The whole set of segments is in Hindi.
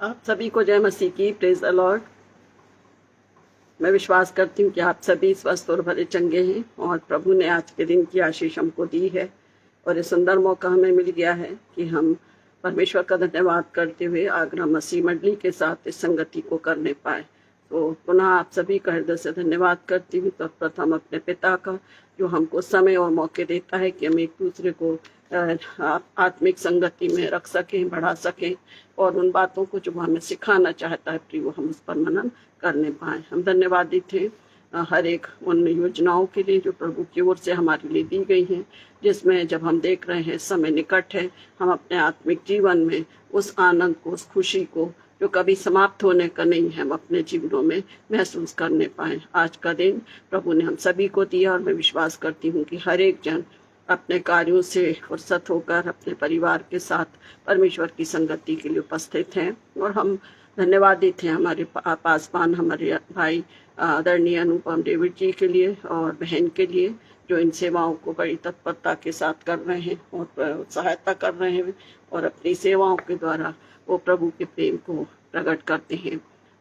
आप सभी को जय मसीह की। Praise the Lord. मैं विश्वास करती हूँ कि आप सभी स्वस्थ और भले चंगे हैं और प्रभु ने आज के दिन की आशीष हमको दी है और ये सुंदर मौका हमें मिल गया है कि हम परमेश्वर का धन्यवाद करते हुए आगरा मसीह मंडली के साथ इस संगति को करने पाए। तो पुनः आप सभी का हृदय से धन्यवाद करती हूँ। तो प्रथम अपने पिता का जो हमको समय और मौके देता है कि हम एक दूसरे को आत्मिक संगति में रख सकें, बढ़ा सकें और उन बातों को जो हमें सिखाना चाहता है प्रिय हम उस पर मनन करने पाए। हम धन्यवादित हैं हर एक उन योजनाओं के लिए जो प्रभु की ओर से हमारे लिए दी गई हैं, जिसमें जब हम देख रहे हैं समय निकट है, हम अपने आत्मिक जीवन में उस आनंद को, उस खुशी को जो कभी समाप्त होने का नहीं है, हम अपने जीवनों में महसूस करने पाए। आज का दिन प्रभु ने हम सभी को दिया और मैं विश्वास करती हूँ कि हर एक जन अपने कार्यों से फुर्सत होकर अपने परिवार के साथ परमेश्वर की संगति के लिए उपस्थित हैं। और हम धन्यवादित हैं हमारे पासवान हमारे भाई आदरणीय अनुपम डेविड जी के लिए और बहन के लिए, जो इन सेवाओं को बड़ी तत्परता के साथ कर रहे हैं और सहायता कर रहे हैं और अपनी सेवाओं के द्वारा वो प्रभु के प्रेम को प्रकट करते हैं।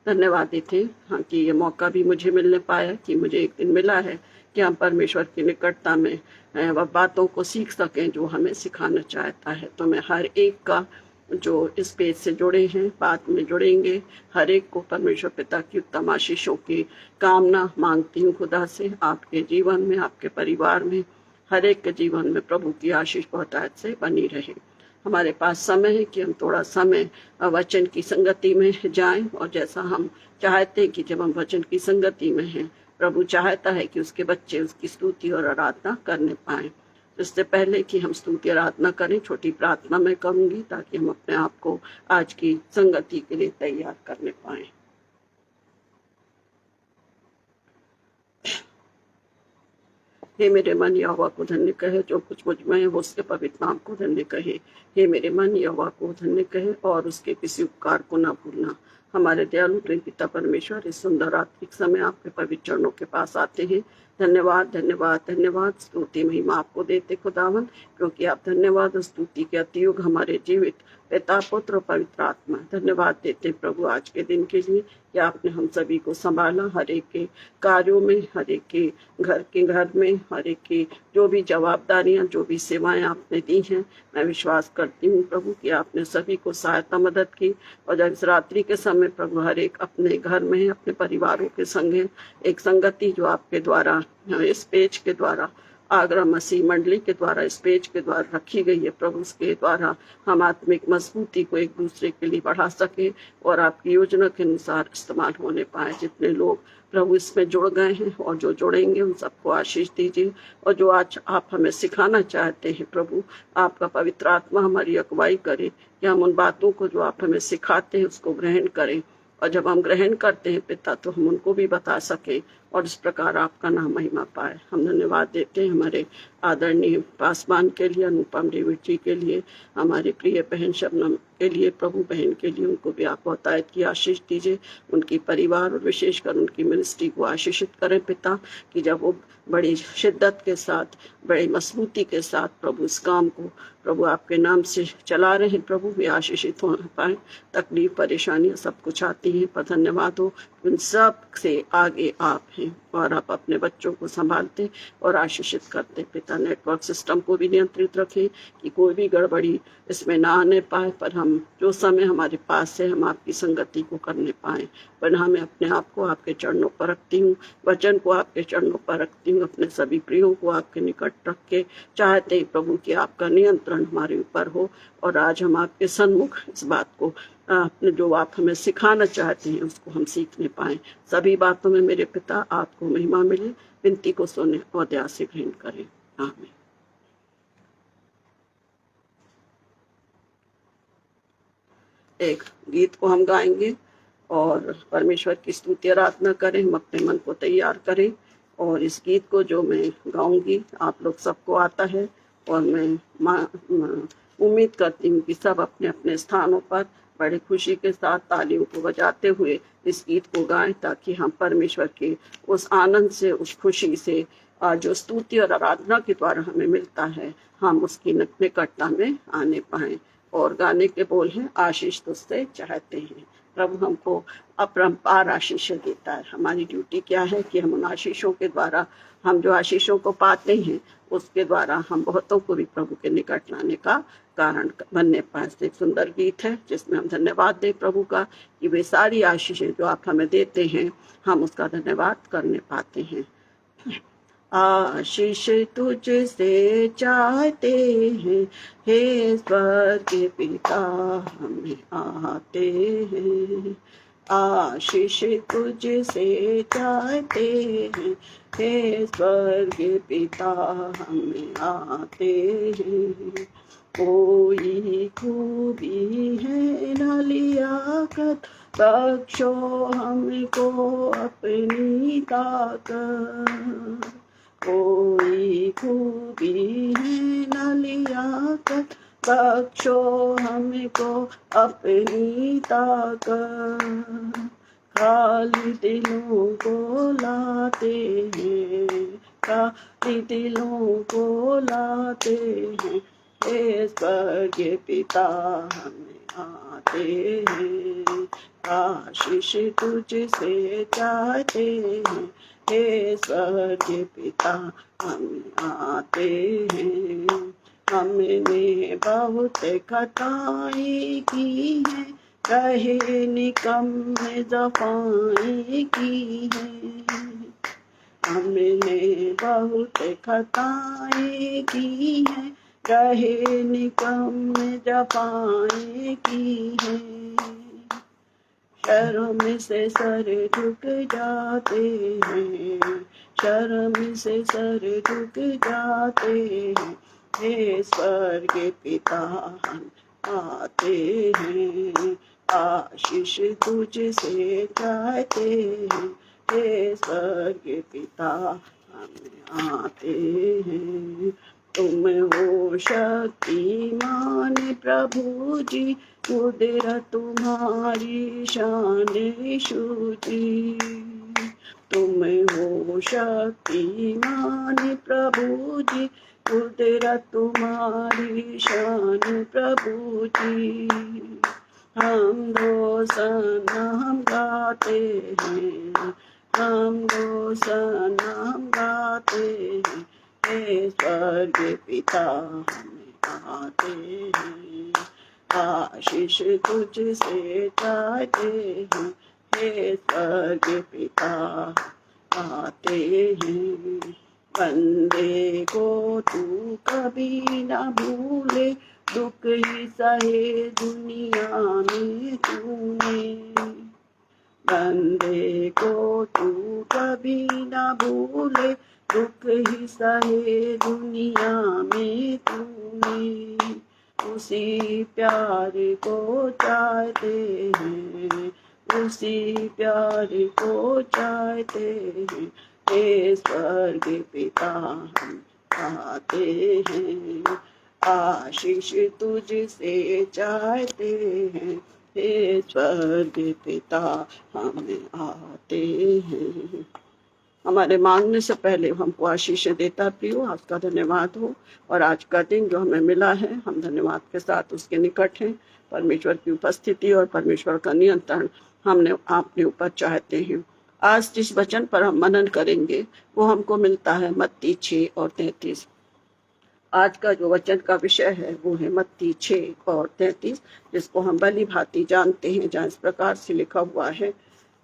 धन्यवादित हैं हाँ कि ये मौका भी मुझे मिलने पाया, कि मुझे एक दिन मिला है कि हम परमेश्वर की निकटता में वह बातों को सीख सकें जो हमें सिखाना चाहता है। तो मैं हर एक का जो इस पेज से जुड़े हैं, बाद में जुड़ेंगे, हर एक को परमेश्वर पिता की उत्तम आशीषों की कामना मांगती हूँ खुदा से। आपके जीवन में, आपके परिवार में, हर एक के जीवन में प्रभु की आशीष बहुतायत से बनी रहे। हमारे पास समय है कि हम थोड़ा समय वचन की संगति में जाएं और जैसा हम चाहते हैं कि जब हम वचन की संगति में हैं, प्रभु चाहता है कि उसके बच्चे उसकी स्तुति और आराधना करने पाएं। इससे पहले कि हम स्तुति आराधना करें, छोटी प्रार्थना मैं करूंगी ताकि हम अपने आप को आज की संगति के लिए तैयार करने पाएं। हे मेरे मन यहोवा को धन्य कहे, जो कुछ मुझ में है वो उसके पवित्र नाम को धन्य कहे। हे मेरे मन यहोवा को धन्य कहे और उसके किसी उपकार को ना भूलना। हमारे दयालु प्रेम पिता परमेश्वर, इस सुंदर रात्रि समय आपके पवित्र चरणों के पास आते हैं। धन्यवाद धन्यवाद धन्यवाद, स्तुति महिमा आपको देते खुदावन, क्योंकि आप धन्यवाद और स्तुति के अतियुग हमारे जीवित पिता, पुत्र और पवित्र आत्मा धन्यवाद देते प्रभु आज के दिन के लिए कि आपने हम सभी को संभाला, हर एक के कार्यों में, हर एक के घर में, हर एक की जो भी जवाबदारियां, जो भी सेवाएं आपने दी हैं। मैं विश्वास करती हूँ प्रभु कि आपने सभी को सहायता मदद की और जब इस रात्रि के समय प्रभु हर एक अपने घर में, अपने परिवारों के संग है, एक संगति जो आपके द्वारा इस पेज के द्वारा आगरा मसीह मंडली के द्वारा इस पेज के द्वारा रखी गई है प्रभु, उसके द्वारा हम आत्मिक मजबूती को एक दूसरे के लिए बढ़ा सके और आपकी योजना के अनुसार इस्तेमाल होने पाए। जितने लोग प्रभु इसमें जुड़ गए हैं और जो जुड़ेंगे उन सबको आशीष दीजिए। और जो आज आप हमें सिखाना चाहते हैं प्रभु, आपका पवित्र आत्मा हमारी अगुवाई करे कि हम उन बातों को जो आप हमें सिखाते हैं उसको ग्रहण करें, और जब हम ग्रहण करते हैं पिता तो हम उनको भी बता सकें और इस प्रकार आपका नाम महिमा पाए। हम धन्यवाद देते हैं हमारे आदरणीय पासवान के लिए, अनुपम डेविड जी के लिए, हमारे प्रिय बहन शबनम के लिए, प्रभु बहन के लिए, उनको भी आप बहुतायत की आशीष दीजिए। उनकी परिवार और विशेषकर उनकी मिनिस्ट्री को आशीषित करें पिता, कि जब वो बड़ी शिद्दत के साथ, बड़ी मजबूती के साथ प्रभु इस काम को प्रभु आपके नाम से चला रहे हैं, प्रभु भी आशीषित हो पाए। तकलीफ परेशानियां सब कुछ आती हैं, पर धन्यवाद हो उन सब से आगे आप हैं और आप अपने बच्चों को संभालते और आशीषित करते पिता। नेटवर्क सिस्टम को भी नियंत्रित रखें कि कोई भी गड़बड़ी इसमें ना आने पाए, पर हम जो समय हमारे पास है हम आपकी संगति को करने पाए। पर मैं अपने आप को आपके चरणों पर रखती हूँ, वचन को आपके चरणों पर रखती हूँ, अपने सभी प्रियों को आपके निकट रख के चाहते हैं प्रभु कि आपका नियंत्रण हमारे ऊपर हो और आज हम आपके सन्मुख इस बात को अपने जो आप हमें सिखाना चाहते हैं उसको हम सीखने पाए। सभी बातों में मेरे पिता आपको महिमा मिले, विनती को सुने और दया से ग्रहण करें। आमीन। एक गीत को हम गाएंगे और परमेश्वर की स्तुति आराधना करें। हम अपने मन को तैयार करें और इस गीत को जो मैं गाऊंगी आप लोग सबको आता है और मैं उम्मीद करती हूँ कि सब अपने अपने स्थानों पर बड़ी खुशी के साथ तालियों को बजाते हुए इस गीत को गाएं, ताकि हम परमेश्वर के उस आनंद से, उस खुशी से जो स्तुति और आराधना के द्वारा हमें मिलता है, हम उसकी निकटता में आने पाएं। और गाने के बोल हैं, आशीष तुझसे चाहते हैं। प्रभु हमको अपरंपार आशीष देता है। हमारी ड्यूटी क्या है कि हम उन आशीषों के द्वारा, हम जो आशीषों को पाते हैं उसके द्वारा हम बहुतों को भी प्रभु के निकट लाने का कारण बनने पाए। एक सुंदर गीत है जिसमें हम धन्यवाद दें प्रभु का कि वे सारी आशीषें जो आप हमें देते हैं हम उसका धन्यवाद करने पाते हैं। आशीष तुझसे चाहते हैं, हे स्वर्ग के पिता हमें आते हैं। आशीष तुझसे चाहते हैं, हे स्वर्ग के पिता हमें आते हैं। कोई खूबी है न लियाकत, बख्शो हमको अपनी ताकत। कोई खूबी है न लियाकत, बख्शो हमको अपनी ताकत। खाली दिलों को लाते हैं, खाली दिलों को लाते हैं, हे स्वर्ग पिता हमें आते हैं। आशीष तुझसे चाहते हैं, हे स्वर्ग पिता हमें आते हैं। हमने बहुत खताएं की है, कहे निकम्मे दफाएं की है। हमने बहुत खताएं की है, कहे निकम्मे जफाएं की है। शर्म से सर झुक जाते हैं, शर्म से सर झुक जाते हैं, हे स्वर्ग पिता हम आते हैं। आशीष तुझसे चाहते हैं, हे स्वर्ग पिता हम आते हैं। तुम हो शक्तिमान प्रभु जी, कुदरत तुम्हारी शान यीशु जी। तुम हो शक्तिमान प्रभु जी, कुदरत तुम्हारी शान प्रभु जी। हम दो सनम गाते हैं, हम दो सनम गाते हैं, हे स्वर्ग पिता हमें आते हैं। आशीष तुझसे चाहते हैं, हे स्वर्ग पिता आते हैं। बंदे को तू कभी न भूले, दुख ही सहे दुनिया में तूने। बंदे को तू कभी न भूले, दुख ही सहे दुनिया में तूने। उसी प्यार को चाहते हैं, उसी प्यार को चाहते हैं, हे स्वर्ग पिता हम आते हैं। आशीष तुझसे चाहते हैं, हे स्वर्ग पिता हम आते हैं। हमारे मांगने से पहले हमको आशीष देता प्रियो, आपका धन्यवाद हो। और आज का दिन जो हमें मिला है, हम धन्यवाद के साथ उसके निकट हैं। परमेश्वर की उपस्थिति और परमेश्वर का नियंत्रण हमने अपने ऊपर चाहते हैं। आज जिस वचन पर हम मनन करेंगे वो हमको मिलता है मत्ती 6 और 33। आज का जो वचन का विषय है वो है मत्ती 6 और 33, जिसको हम भली भांति जानते हैं, जहाँ इस प्रकार से लिखा हुआ है,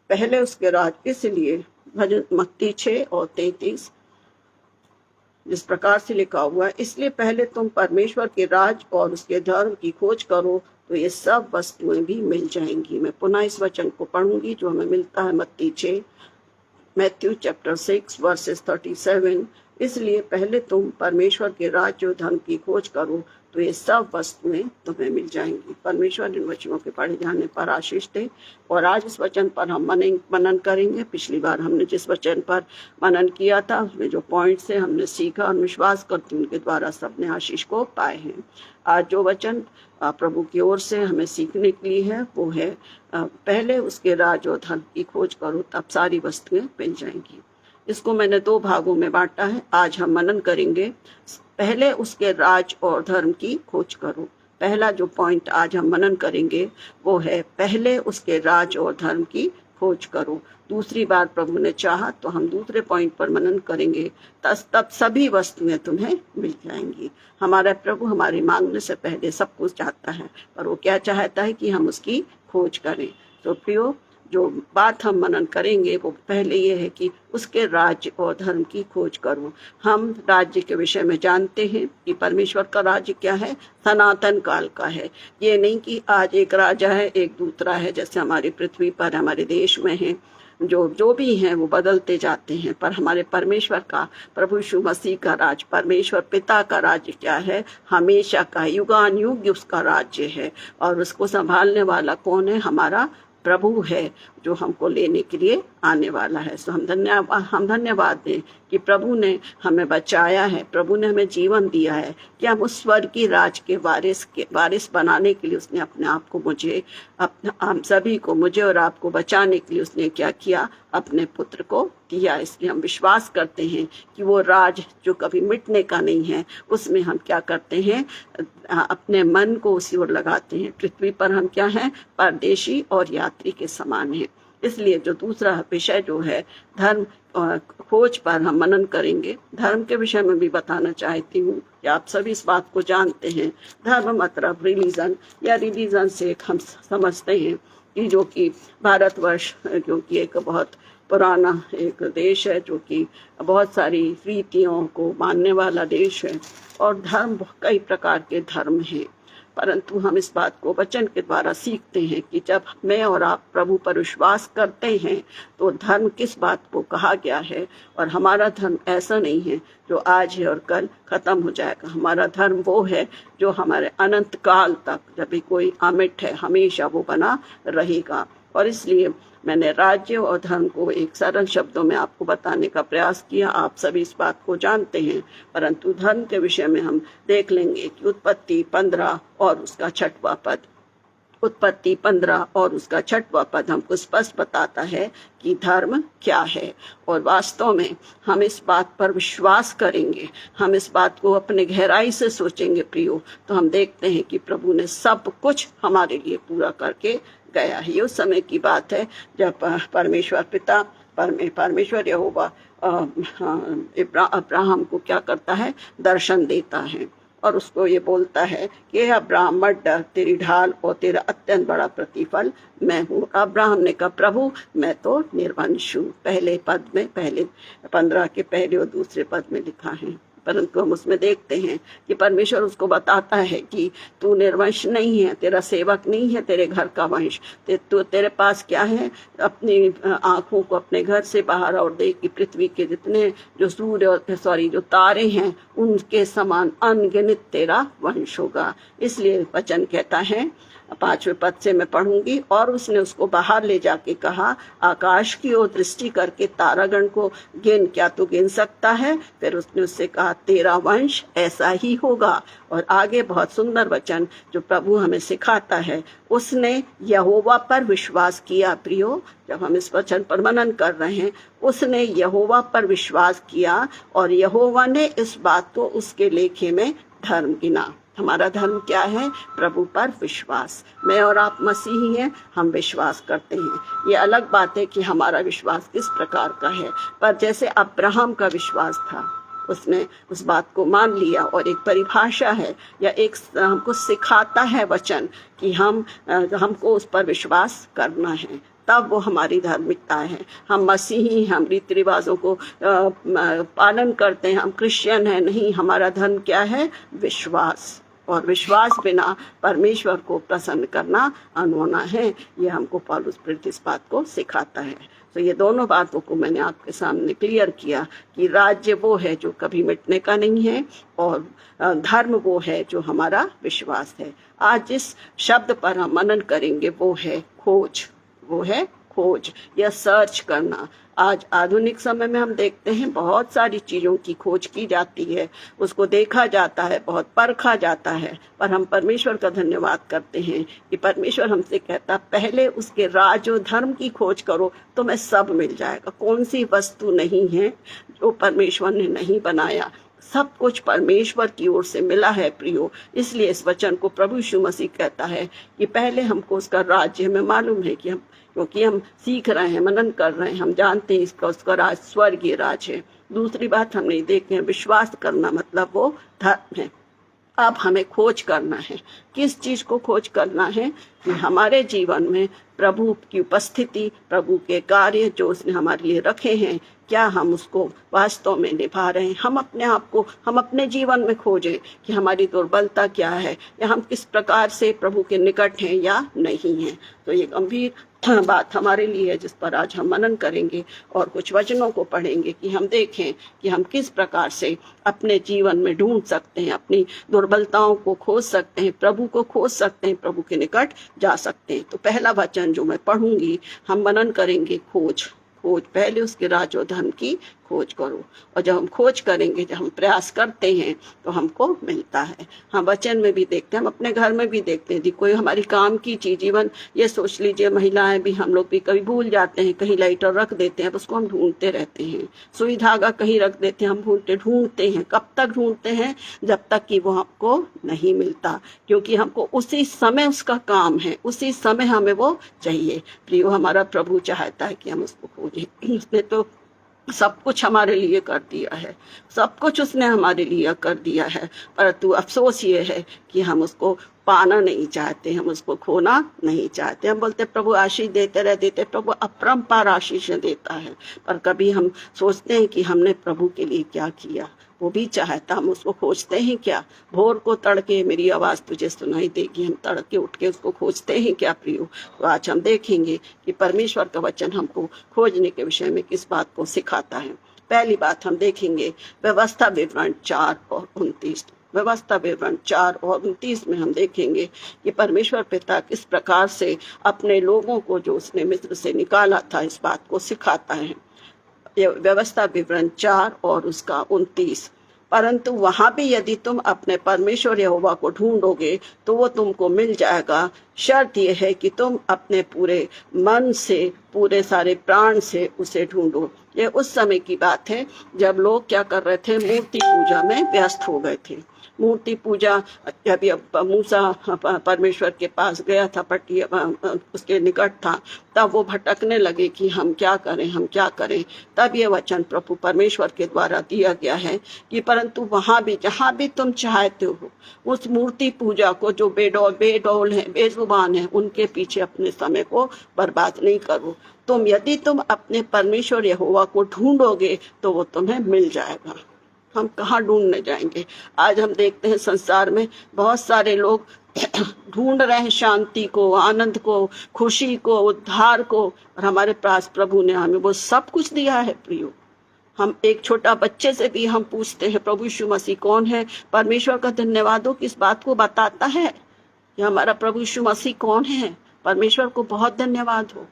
पहले उसके राज। इसलिए भजन मत्ती 6 और 33 जिस प्रकार से लिखा हुआ है, इसलिए पहले तुम परमेश्वर के राज और उसके धर्म की खोज करो तो ये सब वस्तुएं भी मिल जाएंगी। मैं पुनः इस वचन को पढ़ूंगी जो हमें मिलता है मत्ती 6, मैथ्यू चैप्टर 6 वर्सेस 37। इसलिए पहले तुम परमेश्वर के राज्य और धर्म की खोज करो तो ये सब वस्तुएं तुम्हें मिल जाएंगी। परमेश्वर इन वचनों के पढ़े जाने पर आशीष दे। और आज इस वचन पर हम मनन करेंगे। पिछली बार हमने जिस वचन पर मनन किया था उसमें जो पॉइंट्स है हमने सीखा, और विश्वास करते उनके द्वारा सबने आशीष को पाए हैं। आज जो वचन प्रभु की ओर से हमें सीखने के लिए है वो है, पहले उसके राज और धर्म की खोज करो तब सारी वस्तुएं मिल जाएंगी। इसको मैंने 2 भागों में बांटा है। आज हम मनन करेंगे पहले उसके राज और धर्म की खोज करो, पहला जो पॉइंट आज हम मनन करेंगे वो है, पहले उसके राज और धर्म की खोज करो। दूसरी बार प्रभु ने चाहा तो हम दूसरे पॉइंट पर मनन करेंगे, तब सभी वस्तुएं तुम्हें मिल जाएंगी। हमारा प्रभु हमारे मांगने से पहले सब कुछ चाहता है, पर वो क्या चाहता है कि हम उसकी खोज करें। तो प्रियो, जो बात हम मनन करेंगे वो पहले ये है कि उसके राज्य और धर्म की खोज करो। हम राज्य के विषय में जानते हैं कि परमेश्वर का राज्य क्या है, सनातन काल का है। ये नहीं कि आज एक राजा है एक दूसरा है, जैसे हमारी पृथ्वी पर हमारे देश में है, जो भी हैं वो बदलते जाते हैं। पर हमारे परमेश्वर का, प्रभु यीशु मसीह का राज, परमेश्वर पिता का राज्य क्या है, हमेशा का, युगानुयुग उसका राज्य है। और उसको संभालने वाला कौन है, हमारा प्रभु है, जो हमको लेने के लिए आने वाला है। सो हम धन्यवाद दें कि प्रभु ने हमें बचाया है, प्रभु ने हमें जीवन दिया है कि हम उस स्वर्ग की राज के वारिस बनाने के लिए उसने अपने आप को हम सभी को, मुझे और आपको बचाने के लिए उसने क्या किया, अपने पुत्र को दिया। इसलिए हम विश्वास करते हैं कि वो राज जो कभी मिटने का नहीं है, उसमें हम क्या करते हैं, अपने मन को उसी ओर लगाते हैं। पृथ्वी पर हम क्या हैं, परदेशी और यात्री के समान हैं। इसलिए जो दूसरा विषय जो है धर्म खोज पर हम मनन करेंगे। धर्म के विषय में भी बताना चाहती हूँ कि आप सभी इस बात को जानते हैं, धर्म मतलब रिलीजन या रिलीजन से हम समझते हैं कि जो कि भारतवर्ष जो कि एक बहुत पुराना एक देश है, जो कि बहुत सारी रीतियों को मानने वाला देश है, और धर्म कई प्रकार के धर्म हैं। परंतु हम इस बात को वचन के द्वारा सीखते हैं कि जब मैं और आप प्रभु पर विश्वास करते हैं तो धर्म किस बात को कहा गया है। और हमारा धर्म ऐसा नहीं है जो आज है और कल खत्म हो जाएगा। हमारा धर्म वो है जो हमारे अनंत काल तक, जब भी कोई अमिट है, हमेशा वो बना रहेगा। और इसलिए मैंने राज्य और धर्म को एक सरल शब्दों में आपको बताने का प्रयास किया। आप सभी इस बात को जानते हैं, परंतु धर्म के विषय में हम देख लेंगे कि उत्पत्ति 15 और उसका 6वां पद, उत्पत्ति 15 और उसका 6वां पद हमको स्पष्ट बताता है कि धर्म क्या है। और वास्तव में हम इस बात पर विश्वास करेंगे, हम इस बात को अपने गहराई से सोचेंगे प्रियो, तो हम देखते हैं कि प्रभु ने सब कुछ हमारे लिए पूरा करके गया है। ये उस समय की बात है जब परमेश्वर पिता, परमेश्वर यहोवा अब्राहम को क्या करता है, दर्शन देता है और उसको ये बोलता है कि अब्राहम मत डर, तेरी ढाल और तेरा अत्यंत बड़ा प्रतिफल मैं हूँ। अब्राहम ने कहा, प्रभु मैं तो निर्वंश हूँ। पहले पद में, पहले 15 के पहले और दूसरे पद में लिखा है। परंतु हम उसमें देखते हैं कि परमेश्वर उसको बताता है कि तू निर्वंश नहीं है, तेरा सेवक नहीं है तेरे घर का वंश, तो तेरे पास क्या है, अपनी आंखों को अपने घर से बाहर और देख कि पृथ्वी के जितने जो सूर्य और जो तारे हैं उनके समान अनगिनत तेरा वंश होगा। इसलिए वचन कहता है, 5वें पद से मैं पढ़ूंगी, और उसने उसको बाहर ले जाके कहा, आकाश की ओर दृष्टि करके तारागण को गिन, क्या तू गिन सकता है? फिर उसने उससे कहा, तेरा वंश ऐसा ही होगा। और आगे बहुत सुंदर वचन जो प्रभु हमें सिखाता है, उसने यहोवा पर विश्वास किया। प्रियो, जब हम इस वचन पर मनन कर रहे हैं, उसने यहोवा पर विश्वास किया और यहोवा ने इस बात को उसके लेखे में धर्म गिना। हमारा धर्म क्या है? प्रभु पर विश्वास। मैं और आप मसीही हैं, हम विश्वास करते हैं। ये अलग बात है कि हमारा विश्वास किस प्रकार का है, पर जैसे अब्राहम का विश्वास था, उसने उस बात को मान लिया। और एक परिभाषा है या एक हमको सिखाता है वचन कि हमको उस पर विश्वास करना है, तब वो हमारी धार्मिकता है। हम मसीही, हम रीति रिवाजों को पालन करते हैं, हम क्रिश्चियन हैं, नहीं। हमारा धर्म क्या है? विश्वास। और विश्वास बिना परमेश्वर को प्रसन्न करना अनहोना है। ये हमको पौलुस प्रेरित इस बात को सिखाता है। तो ये दोनों बातों को मैंने आपके सामने क्लियर किया कि राज्य वो है जो कभी मिटने का नहीं है, और धर्म वो है जो हमारा विश्वास है। आज जिस शब्द पर हम मनन करेंगे वो है खोज, वो है खोज या सर्च करना। आज आधुनिक समय में हम देखते हैं बहुत सारी चीजों की खोज की जाती है, उसको देखा जाता है, बहुत परखा जाता है, पर हम परमेश्वर का धन्यवाद करते हैं कि परमेश्वर हमसे कहता, पहले उसके राज और धर्म की खोज करो, तुम्हें सब मिल जाएगा। कौन सी वस्तु नहीं है जो परमेश्वर ने नहीं बनाया। सब कुछ परमेश्वर की ओर से मिला है प्रियो। इसलिए इस वचन को प्रभु यीशु मसीह कहता है कि पहले हमको उसका राज्य, हमें मालूम है कि हम, क्योंकि हम सीख रहे हैं, मनन कर रहे हैं, हम जानते हैं इसका उसका राज स्वर्गीय राज है। दूसरी बात हम नहीं देखते हैं, विश्वास करना मतलब वो धर्म है। अब हमें खोज करना है। किस चीज को खोज करना है? कि हमारे जीवन में प्रभु की उपस्थिति, प्रभु के कार्य जो उसने हमारे लिए रखे हैं, क्या हम उसको वास्तव में निभा रहे हैं। हम अपने आप को, हम अपने जीवन में खोजें कि हमारी दुर्बलता क्या है, या हम किस प्रकार से प्रभु के निकट हैं या नहीं हैं। तो ये गंभीर बात हमारे लिए है जिस पर आज हम मनन करेंगे और कुछ वचनों को पढ़ेंगे कि हम देखें कि हम किस प्रकार से अपने जीवन में ढूंढ सकते हैं, अपनी दुर्बलताओं को खोज सकते हैं, प्रभु को खोज सकते हैं, प्रभु के निकट जा सकते हैं। तो पहला वचन जो मैं पढ़ूंगी, हम मनन करेंगे खोज। पहले उसके राज और धर्म की खोज करो। और जब हम खोज करेंगे, जब हम प्रयास करते हैं तो हमको मिलता है। हम वचन में भी देखते हैं, हम अपने घर में भी देखते हैं। कोई हमारी काम की चीज, इवन ये सोच लीजिए महिलाएं भी, हम लोग भी कभी भूल जाते हैं, कहीं लाइटर रख देते हैं, उसको हम ढूंढते रहते हैं। सुई धागा कहीं रख देते हैं, हम ढूंढते हैं। कब तक ढूंढते हैं? जब तक कि वो हमको नहीं मिलता, क्योंकि हमको उसी समय उसका काम है, उसी समय हमें वो चाहिए। प्रियो, हमारा प्रभु चाहता है कि हम उसको खोजें। उसने तो सब कुछ हमारे लिए कर दिया है, सब कुछ उसने हमारे लिए कर दिया है, परंतु अफसोस ये है कि हम उसको पाना नहीं चाहते, हम उसको खोना नहीं चाहते। हम बोलते प्रभु आशीष देते रह देते, प्रभु अपरंपार आशीष देता है, पर कभी हम सोचते हैं कि हमने प्रभु के लिए क्या किया। वो भी चाहता, हम उसको खोजते हैं क्या? भोर को तड़के मेरी आवाज तुझे सुनाई देगी, हम तड़के उठ के उसको खोजते हैं क्या प्रियो? तो आज हम देखेंगे कि परमेश्वर का वचन हमको खोजने के विषय में किस बात को सिखाता है। पहली बात हम देखेंगे व्यवस्था विवरण 4 और 29। व्यवस्था विवरण 4 और 29 में हम देखेंगे कि परमेश्वर पिता किस प्रकार से अपने लोगों को जो उसने मिस्र से निकाला था, इस बात को सिखाता है। व्यवस्था विवरण 4 और उसका 29। परंतु वहां भी यदि तुम अपने परमेश्वर यहोवा को ढूंढोगे तो वो तुमको मिल जाएगा। शर्त यह है कि तुम अपने पूरे मन से, पूरे सारे प्राण से उसे ढूंढो। ये उस समय की बात है जब लोग क्या कर रहे थे? मूर्ति पूजा में व्यस्त हो गए थे। मूर्ति पूजा, जब मूसा परमेश्वर के पास गया था, उसके निकट था, तब वो भटकने लगे कि हम क्या करें, हम क्या करें। तब ये वचन प्रभु परमेश्वर के द्वारा दिया गया है कि परंतु वहां भी, जहां भी तुम चाहते हो, उस मूर्ति पूजा को, जो बेडौल है, बेजुबान है, उनके पीछे अपने समय को बर्बाद नहीं करो। यदि तुम अपने परमेश्वर यहोवा को ढूंढोगे तो वो तुम्हें मिल जाएगा। हम कहाँ ढूंढने जाएंगे? आज हम देखते हैं संसार में बहुत सारे लोग ढूंढ रहे हैं शांति को, आनंद को, खुशी को, उद्धार को, और हमारे पास प्रभु ने हमें वो सब कुछ दिया है प्रियो। हम एक छोटा बच्चे से भी हम पूछते हैं प्रभु यीशु मसीह कौन है? परमेश्वर का धन्यवाद हो किस बात को बताता है कि हमारा प्रभु यीशु मसीह कौन है। परमेश्वर को बहुत धन्यवाद हो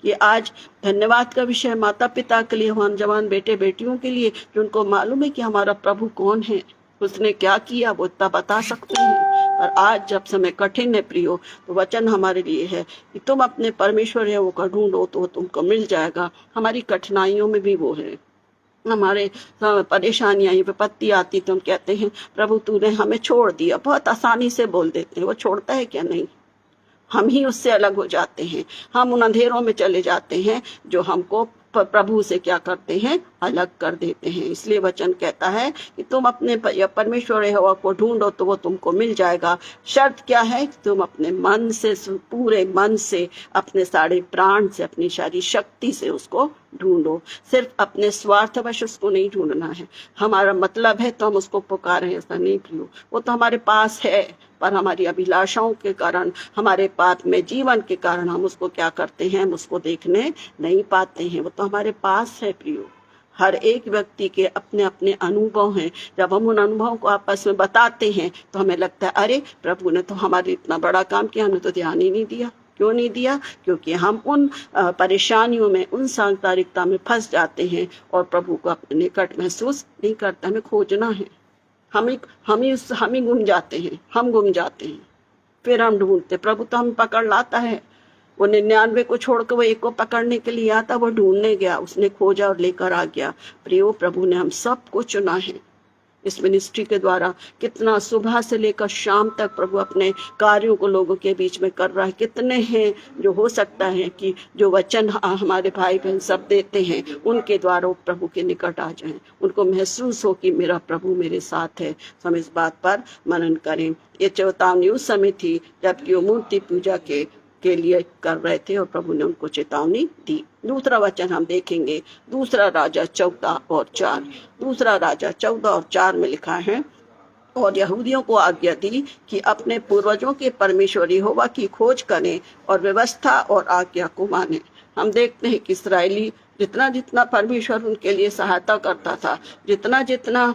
कि आज धन्यवाद का विषय माता पिता के लिए, हम जवान बेटे बेटियों के लिए, जो उनको मालूम है कि हमारा प्रभु कौन है, उसने क्या किया, वो इतना बता सकते हैं। और आज जब समय कठिन है प्रियो, तो वचन हमारे लिए है कि तुम अपने परमेश्वर है वो का ढूंढो तो वो तुमको मिल जाएगा। हमारी कठिनाइयों में भी वो है, हमारे परेशानियां, विपत्ति आती तो हम कहते हैं प्रभु तूने हमें छोड़ दिया। बहुत आसानी से बोल देते हैं, वो छोड़ता है क्या? नहीं, हम ही उससे अलग हो जाते हैं। हम उन अंधेरों में चले जाते हैं जो हमको प्रभु से क्या करते हैं? अलग कर देते हैं। इसलिए वचन कहता है कि तुम अपने परमेश्वर यहोवा को ढूंढो तो वो तुमको मिल जाएगा। शर्त क्या है? तुम अपने मन से, पूरे मन से, अपने सारे प्राण से, अपनी सारी शक्ति से उसको ढूंढो। सिर्फ अपने स्वार्थवश उसको नहीं ढूंढना है। हमारा मतलब है तो हम उसको पुकारें, ऐसा नहीं प्रियो। वो तो हमारे पास है, पर हमारी अभिलाषाओं के कारण, हमारे पाप में जीवन के कारण हम उसको क्या करते हैं? हम उसको देखने नहीं पाते हैं। वो तो हमारे पास है प्रियो। हर एक व्यक्ति के अपने अपने अनुभव हैं। जब हम उन अनुभवों को आपस में बताते हैं तो हमें लगता है अरे प्रभु ने तो हमारे इतना बड़ा काम किया, हमने तो ध्यान ही नहीं दिया। क्यों नहीं दिया? क्योंकि हम उन परेशानियों में, उन सांसारिकता में फंस जाते हैं और प्रभु को अपने निकट महसूस नहीं करते। हमें खोजना है, हम ही गुम जाते हैं, हम गुम जाते हैं। फिर हम ढूंढते, प्रभु तो हम पकड़ लाता है। वो 99 को छोड़कर वो एक को पकड़ने के लिए आता, वो ढूंढने गया, उसने खोजा और लेकर आ गया। प्रियो, प्रभु ने हम सबको चुना है। इस मिनिस्ट्री के द्वारा कितना सुबह से लेकर शाम तक प्रभु अपने कार्यों को लोगों के बीच में कर रहा है। कितने हैं जो हो सकता है कि जो वचन हमारे भाई बहन सब देते हैं उनके द्वारा वो प्रभु के निकट आ जाएं, उनको महसूस हो कि मेरा प्रभु मेरे साथ है। तो हम इस बात पर मनन करें। ये चेतावनी उस समय थी जबकि वो मूर्ति पूजा के लिए कर रहे थे और प्रभु ने उनको चेतावनी दी। दूसरा वचन हम देखेंगे, दूसरा राजा 14 और 4। दूसरा राजा 14 और 4 में लिखा है, और यहूदियों को आज्ञा दी कि अपने पूर्वजों के परमेश्वर यहोवा की खोज करें और व्यवस्था और आज्ञा को माने। हम देखते हैं कि इस्राएली जितना जितना परमेश्वर उनके लिए सहायता करता था, जितना जितना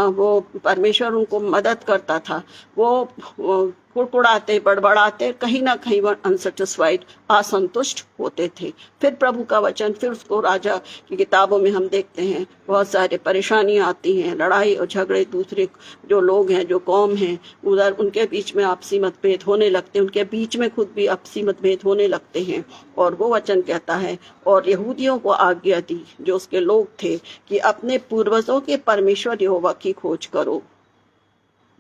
वो परमेश्वर उनको मदद करता था, वो कुड़कुड़ाते बड़बड़ाते कहीं ना कहीं वो अनसेटिस्फाइड असंतुष्ट होते थे। फिर प्रभु का वचन, फिर उसको राजा की किताबों में हम देखते हैं बहुत सारे परेशानियां आती हैं, लड़ाई और झगड़े, दूसरे जो लोग हैं, जो कौम हैं, उधर उनके बीच में आपसी मतभेद होने लगते हैं, उनके बीच में खुद भी आपसी मतभेद होने लगते हैं। और वो वचन कहता है, और यहूदियों को आज्ञा दी जो उसके लोग थे कि अपने पूर्वजों के परमेश्वर यहोवा की खोज करो।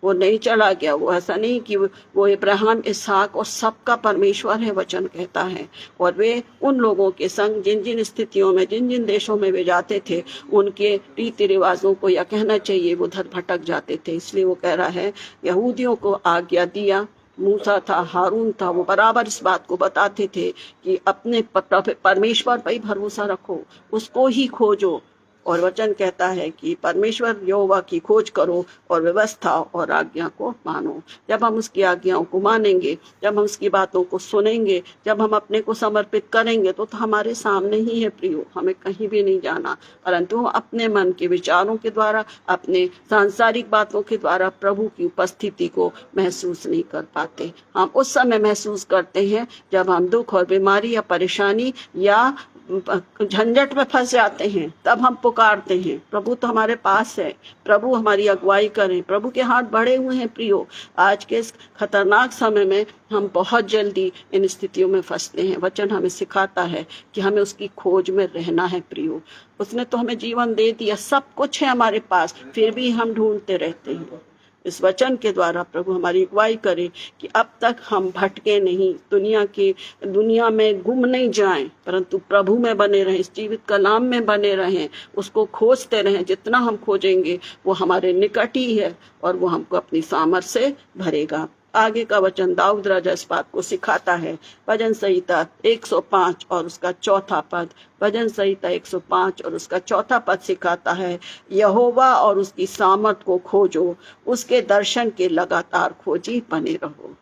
वो नहीं चला गया, वो ऐसा नहीं कि वो इब्राहिम, इसहाक और सबका परमेश्वर है, वचन कहता है। और वे उन लोगों के संग जिन जिन स्थितियों में, जिन जिन देशों में वे जाते थे, उनके रीति रिवाजों को, या कहना चाहिए वो उधर भटक जाते थे। इसलिए वो कह रहा है यहूदियों को आज्ञा दिया। मूसा था, हारून था, वो बराबर इस बात को बताते थे कि अपने परमेश्वर पर ही भरोसा रखो, उसको ही खोजो। और वचन कहता है कि परमेश्वर यहोवा की खोज करो और व्यवस्था और आज्ञा को मानो। जब हम उसकी आज्ञाओं को मानेंगे, जब हम उसकी बातों को सुनेंगे, जब हम अपने को समर्पित करेंगे, तो हमारे सामने ही है प्रियो, हमें कहीं भी नहीं जाना। परंतु हम अपने मन के विचारों के द्वारा, अपने सांसारिक बातों के द्वारा प्रभु की उपस्थिति को महसूस नहीं कर पाते। हम उस समय महसूस करते हैं जब हम दुख और बीमारी या परेशानी या झंझट में फंस जाते हैं, तब हम पुकारते हैं। प्रभु तो हमारे पास है, प्रभु हमारी अगुवाई करें, प्रभु के हाथ बढ़े हुए हैं प्रियो। आज के इस खतरनाक समय में हम बहुत जल्दी इन स्थितियों में फंसते हैं। वचन हमें सिखाता है कि हमें उसकी खोज में रहना है प्रियो। उसने तो हमें जीवन दे दिया, सब कुछ है हमारे पास, फिर भी हम ढूंढते रहते हैं। इस वचन के द्वारा प्रभु हमारी अगुवाई करे कि अब तक हम भटके नहीं, दुनिया में गुम नहीं जाएं, परंतु प्रभु में बने रहें, इस जीवित कलाम में बने रहें, उसको खोजते रहें। जितना हम खोजेंगे वो हमारे निकट ही है और वो हमको अपनी सामर्थ से भरेगा। आगे का वचन दाऊद राजा इस बात को सिखाता है। भजन संहिता 105 और उसका 4था पद, भजन संहिता 105 और उसका 4था पद सिखाता है, यहोवा और उसकी सामर्थ को खोजो, उसके दर्शन के लगातार खोजी बने रहो।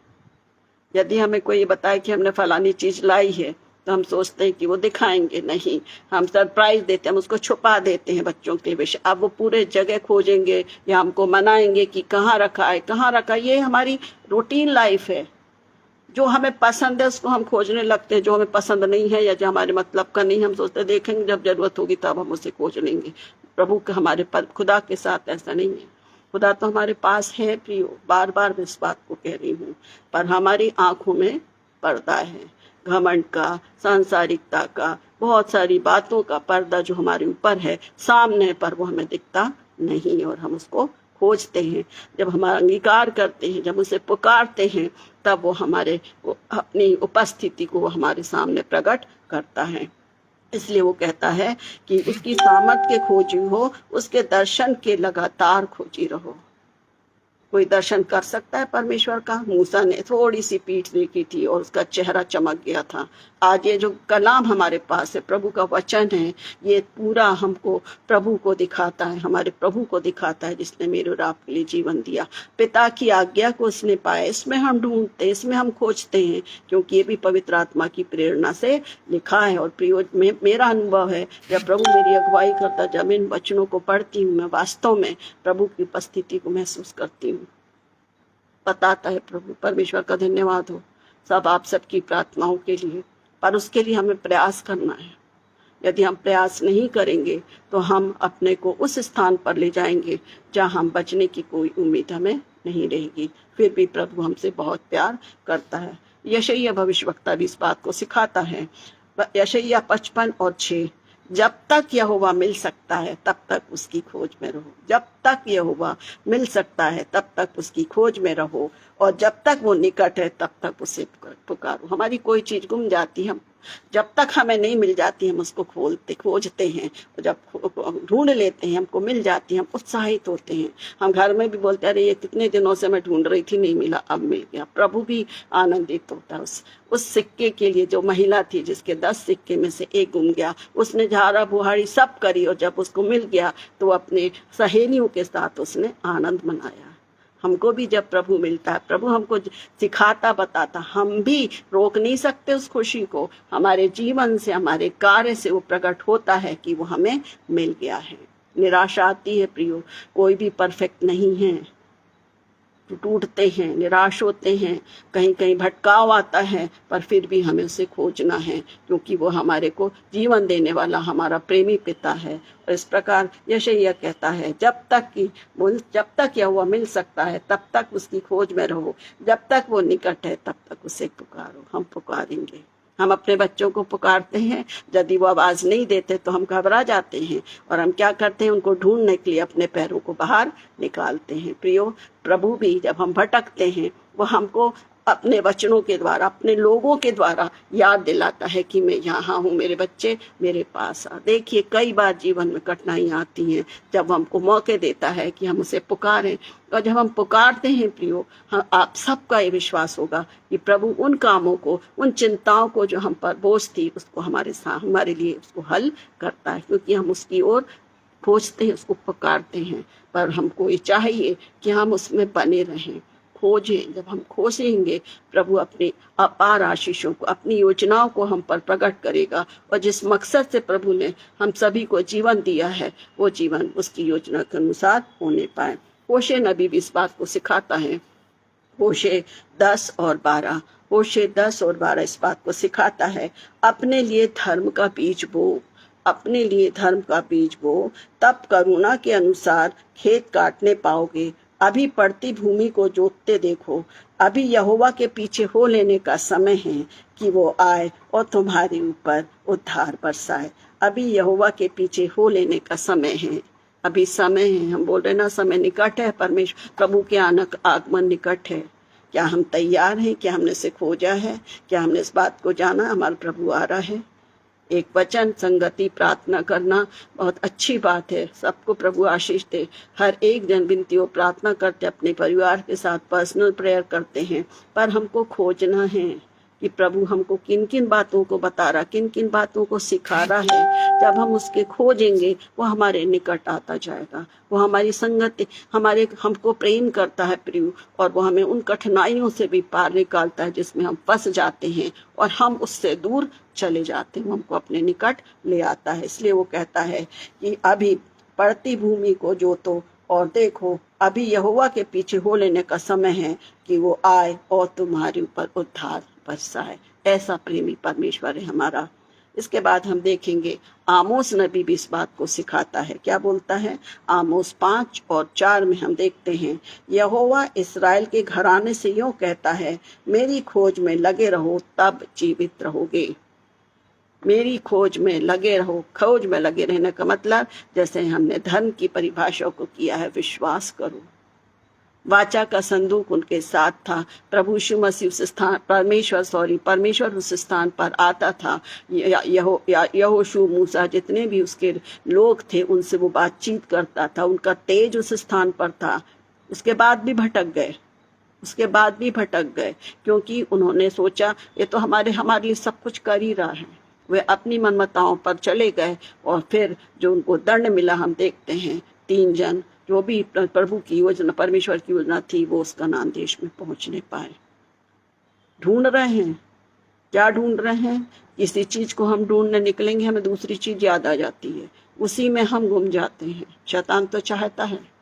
यदि हमें कोई बताए कि हमने फलानी चीज लाई है, तो हम सोचते हैं कि वो दिखाएंगे नहीं, हम सरप्राइज देते हैं, हम उसको छुपा देते हैं बच्चों के विषय। अब वो पूरे जगह खोजेंगे या हमको मनाएंगे कि कहाँ रखा है, कहाँ रखा। ये हमारी रूटीन लाइफ है। जो हमें पसंद है उसको हम खोजने लगते हैं, जो हमें पसंद नहीं है या जो हमारे मतलब का नहीं, हम सोचते देखेंगे जब जरूरत होगी तब हम उसे खोज लेंगे। प्रभु के हमारे पर खुदा के साथ ऐसा नहीं है। खुदा तो हमारे पास है प्रियो, बार बार मैं इस बात को कह रही हूँ, पर हमारी आंखों में पर्दा है, घमंड का, सांसारिकता का, बहुत सारी बातों का पर्दा जो हमारे ऊपर है, सामने पर वो हमें दिखता नहीं और हम उसको खोजते हैं। जब हमारा अंगीकार करते हैं, जब उसे पुकारते हैं, तब वो हमारे अपनी उपस्थिति को हमारे सामने प्रकट करता है। इसलिए वो कहता है कि उसकी सामर्थ के खोजी हो, उसके दर्शन के लगातार खोजी रहो। कोई दर्शन कर सकता है परमेश्वर का? मूसा ने थोड़ी सी पीठ देखी थी और उसका चेहरा चमक गया था। आज ये जो कलाम हमारे पास है, प्रभु का वचन है, ये पूरा हमको प्रभु को दिखाता है, हमारे प्रभु को दिखाता है जिसने मेरे और आपके लिए जीवन दिया। पिता की आज्ञा को उसने पाया, इसमें हम ढूंढते हैं, इसमें हम खोजते हैं, क्योंकि ये भी पवित्र आत्मा की प्रेरणा से लिखा है। और मेरा अनुभव है, जब प्रभु मेरी अगुवाई करता, जब इन वचनों को पढ़ती हूँ, मैं वास्तव में प्रभु की उपस्थिति को महसूस करती हूँ। बताता है प्रभु। परमेश्वर का धन्यवाद हो सब आप सबकी प्रार्थनाओं के लिए, पर उसके लिए हमें प्रयास करना है। यदि हम प्रयास नहीं करेंगे तो हम अपने को उस स्थान पर ले जाएंगे जहां हम बचने की कोई उम्मीद हमें नहीं रहेगी। फिर भी प्रभु हमसे बहुत प्यार करता है। यशायाह भविष्यवक्ता भी इस बात को सिखाता है। यशायाह 55 और 6, जब तक यहोवा मिल सकता है तब तक उसकी खोज में रहो। जब तक यहोवा मिल सकता है तब तक उसकी खोज में रहो, और जब तक वो निकट है तब तक उसे पुकारो। हमारी कोई चीज गुम जाती है, हम जब तक हमें नहीं मिल जाती हम उसको खोजते हैं, और जब ढूंढ लेते हैं हमको मिल जाती है हम उत्साहित होते हैं। हम घर में भी बोलते हैं अरे ये कितने दिनों से मैं ढूंढ रही थी, नहीं मिला, अब मिल गया। प्रभु भी आनंदित होता है उस सिक्के के लिए। जो महिला थी जिसके 10 सिक्के में से एक गुम गया, उसने झाड़ा बुहाड़ी सब करी, और जब उसको मिल गया तो अपने सहेलियों के साथ उसने आनंद मनाया। हमको भी जब प्रभु मिलता है, प्रभु हमको सिखाता बताता, हम भी रोक नहीं सकते उस खुशी को। हमारे जीवन से, हमारे कार्य से वो प्रकट होता है कि वो हमें मिल गया है। निराशा आती है प्रियो, कोई भी परफेक्ट नहीं है, टूटते हैं, निराश होते हैं, कहीं कहीं भटकाव आता है, पर फिर भी हमें उसे खोजना है, क्योंकि वो हमारे को जीवन देने वाला हमारा प्रेमी पिता है। और इस प्रकार यशायाह कहता है जब तक यहोवा मिल सकता है तब तक उसकी खोज में रहो, जब तक वो निकट है तब तक उसे पुकारो। हम पुकारेंगे, हम अपने बच्चों को पुकारते हैं, यदि वो आवाज नहीं देते तो हम घबरा जाते हैं, और हम क्या करते हैं, उनको ढूंढने के लिए अपने पैरों को बाहर निकालते हैं। प्रियो, प्रभु भी जब हम भटकते हैं वो हमको अपने वचनों के द्वारा, अपने लोगों के द्वारा याद दिलाता है कि मैं यहाँ हूँ, मेरे बच्चे मेरे पास आ। देखिए कई बार जीवन में कठिनाइयाँ आती हैं, जब हमको मौके देता है कि हम उसे पुकारें, और जब हम पुकारते हैं प्रियो, आप सबका ये विश्वास होगा कि प्रभु उन कामों को, उन चिंताओं को जो हम पर बोझ थी, उसको हमारे लिए उसको हल करता है, क्योंकि हम उसकी ओर खोजते हैं, उसको पुकारते हैं। पर हमको ये चाहिए कि हम उसमें बने रहें, खोजें। जब हम खोजेंगे, प्रभु अपनी अपार आशीषों को, अपनी योजनाओं को हम पर प्रकट करेगा, और जिस मकसद से प्रभु ने हम सभी को जीवन दिया है, वो जीवन उसकी योजना के अनुसार होने पाए। होशे नबी भी इस बात को सिखाता है। होशे 10 और 12, होशे 10 और 12 इस बात को सिखाता है, अपने लिए धर्म का बीज बो, अपने लिए धर्म का बीज बो, तब करुणा के अनुसार खेत काटने पाओगे। अभी पड़ती भूमि को जोतते देखो, अभी यहोवा के पीछे हो लेने का समय है कि वो आए और तुम्हारे ऊपर उद्धार बरसाए। अभी यहोवा के पीछे हो लेने का समय है, अभी समय है। हम बोल रहे ना समय निकट है, परमेश्वर प्रभु के आगमन निकट है। क्या हम तैयार हैं? क्या हमने इसे खोजा है? क्या हमने इस बात को जाना हमारा प्रभु आ रहा है? एक वचन, संगति, प्रार्थना करना बहुत अच्छी बात है। सबको प्रभु आशीष दे। हर एक जन विनती और प्रार्थना करते, अपने परिवार के साथ पर्सनल प्रेयर करते हैं, पर हमको खोजना है कि प्रभु हमको किन किन बातों को बता रहा, किन किन बातों को सिखा रहा है। जब हम उसके खोजेंगे वो हमारे निकट आता जाएगा। वो हमारी संगति, हमको प्रेम करता है प्रभु, और वो हमें उन कठिनाइयों से भी पार निकालता है जिसमें हम फंस जाते हैं और हम उससे दूर चले जाते हैं। वो हमको अपने निकट ले आता है। इसलिए वो कहता है कि अभी पड़ती भूमि को जोतो और देखो, अभी यहोवा के पीछे हो लेने का समय है कि वो आए और तुम्हारे ऊपर उद्धार बरसाए। ऐसा प्रेमी परमेश्वर है हमारा। इसके बाद हम देखेंगे आमोस नबी भी इस बात को सिखाता है। क्या बोलता है? आमोस 5 और 4 में हम देखते हैं, यहोवा इस्राएल के घराने से यूं कहता है, मेरी खोज में लगे रहो तब जीवित रहोगे। मेरी खोज में लगे रहो। खोज में लगे रहने का मतलब, जैसे हमने धर्म की परिभाषा को किया है, विश्वास करो। वाचा का संदूक उनके साथ था। प्रभु यीशु मसीह उस स्थान परमेश्वर उस स्थान पर आता था। यहोशू, मूसा, जितने भी उसके लोग थे, उनसे वो बातचीत करता था। उनका तेज उस स्थान पर था। उसके बाद भी भटक गए, क्योंकि उन्होंने सोचा ये तो हमारे लिए सब कुछ कर ही रहा है। वे अपनी मनमताओं पर चले गए, और फिर जो उनको दंड मिला हम देखते हैं। 3 जन जो भी प्रभु की योजना, परमेश्वर की योजना थी, वो उस कनान देश में पहुंच नहीं पाए। ढूंढ रहे हैं, क्या ढूंढ रहे हैं? किसी चीज को हम ढूंढने निकलेंगे, हमें दूसरी चीज याद आ जाती है, उसी में हम गुम जाते हैं। शैतान तो चाहता है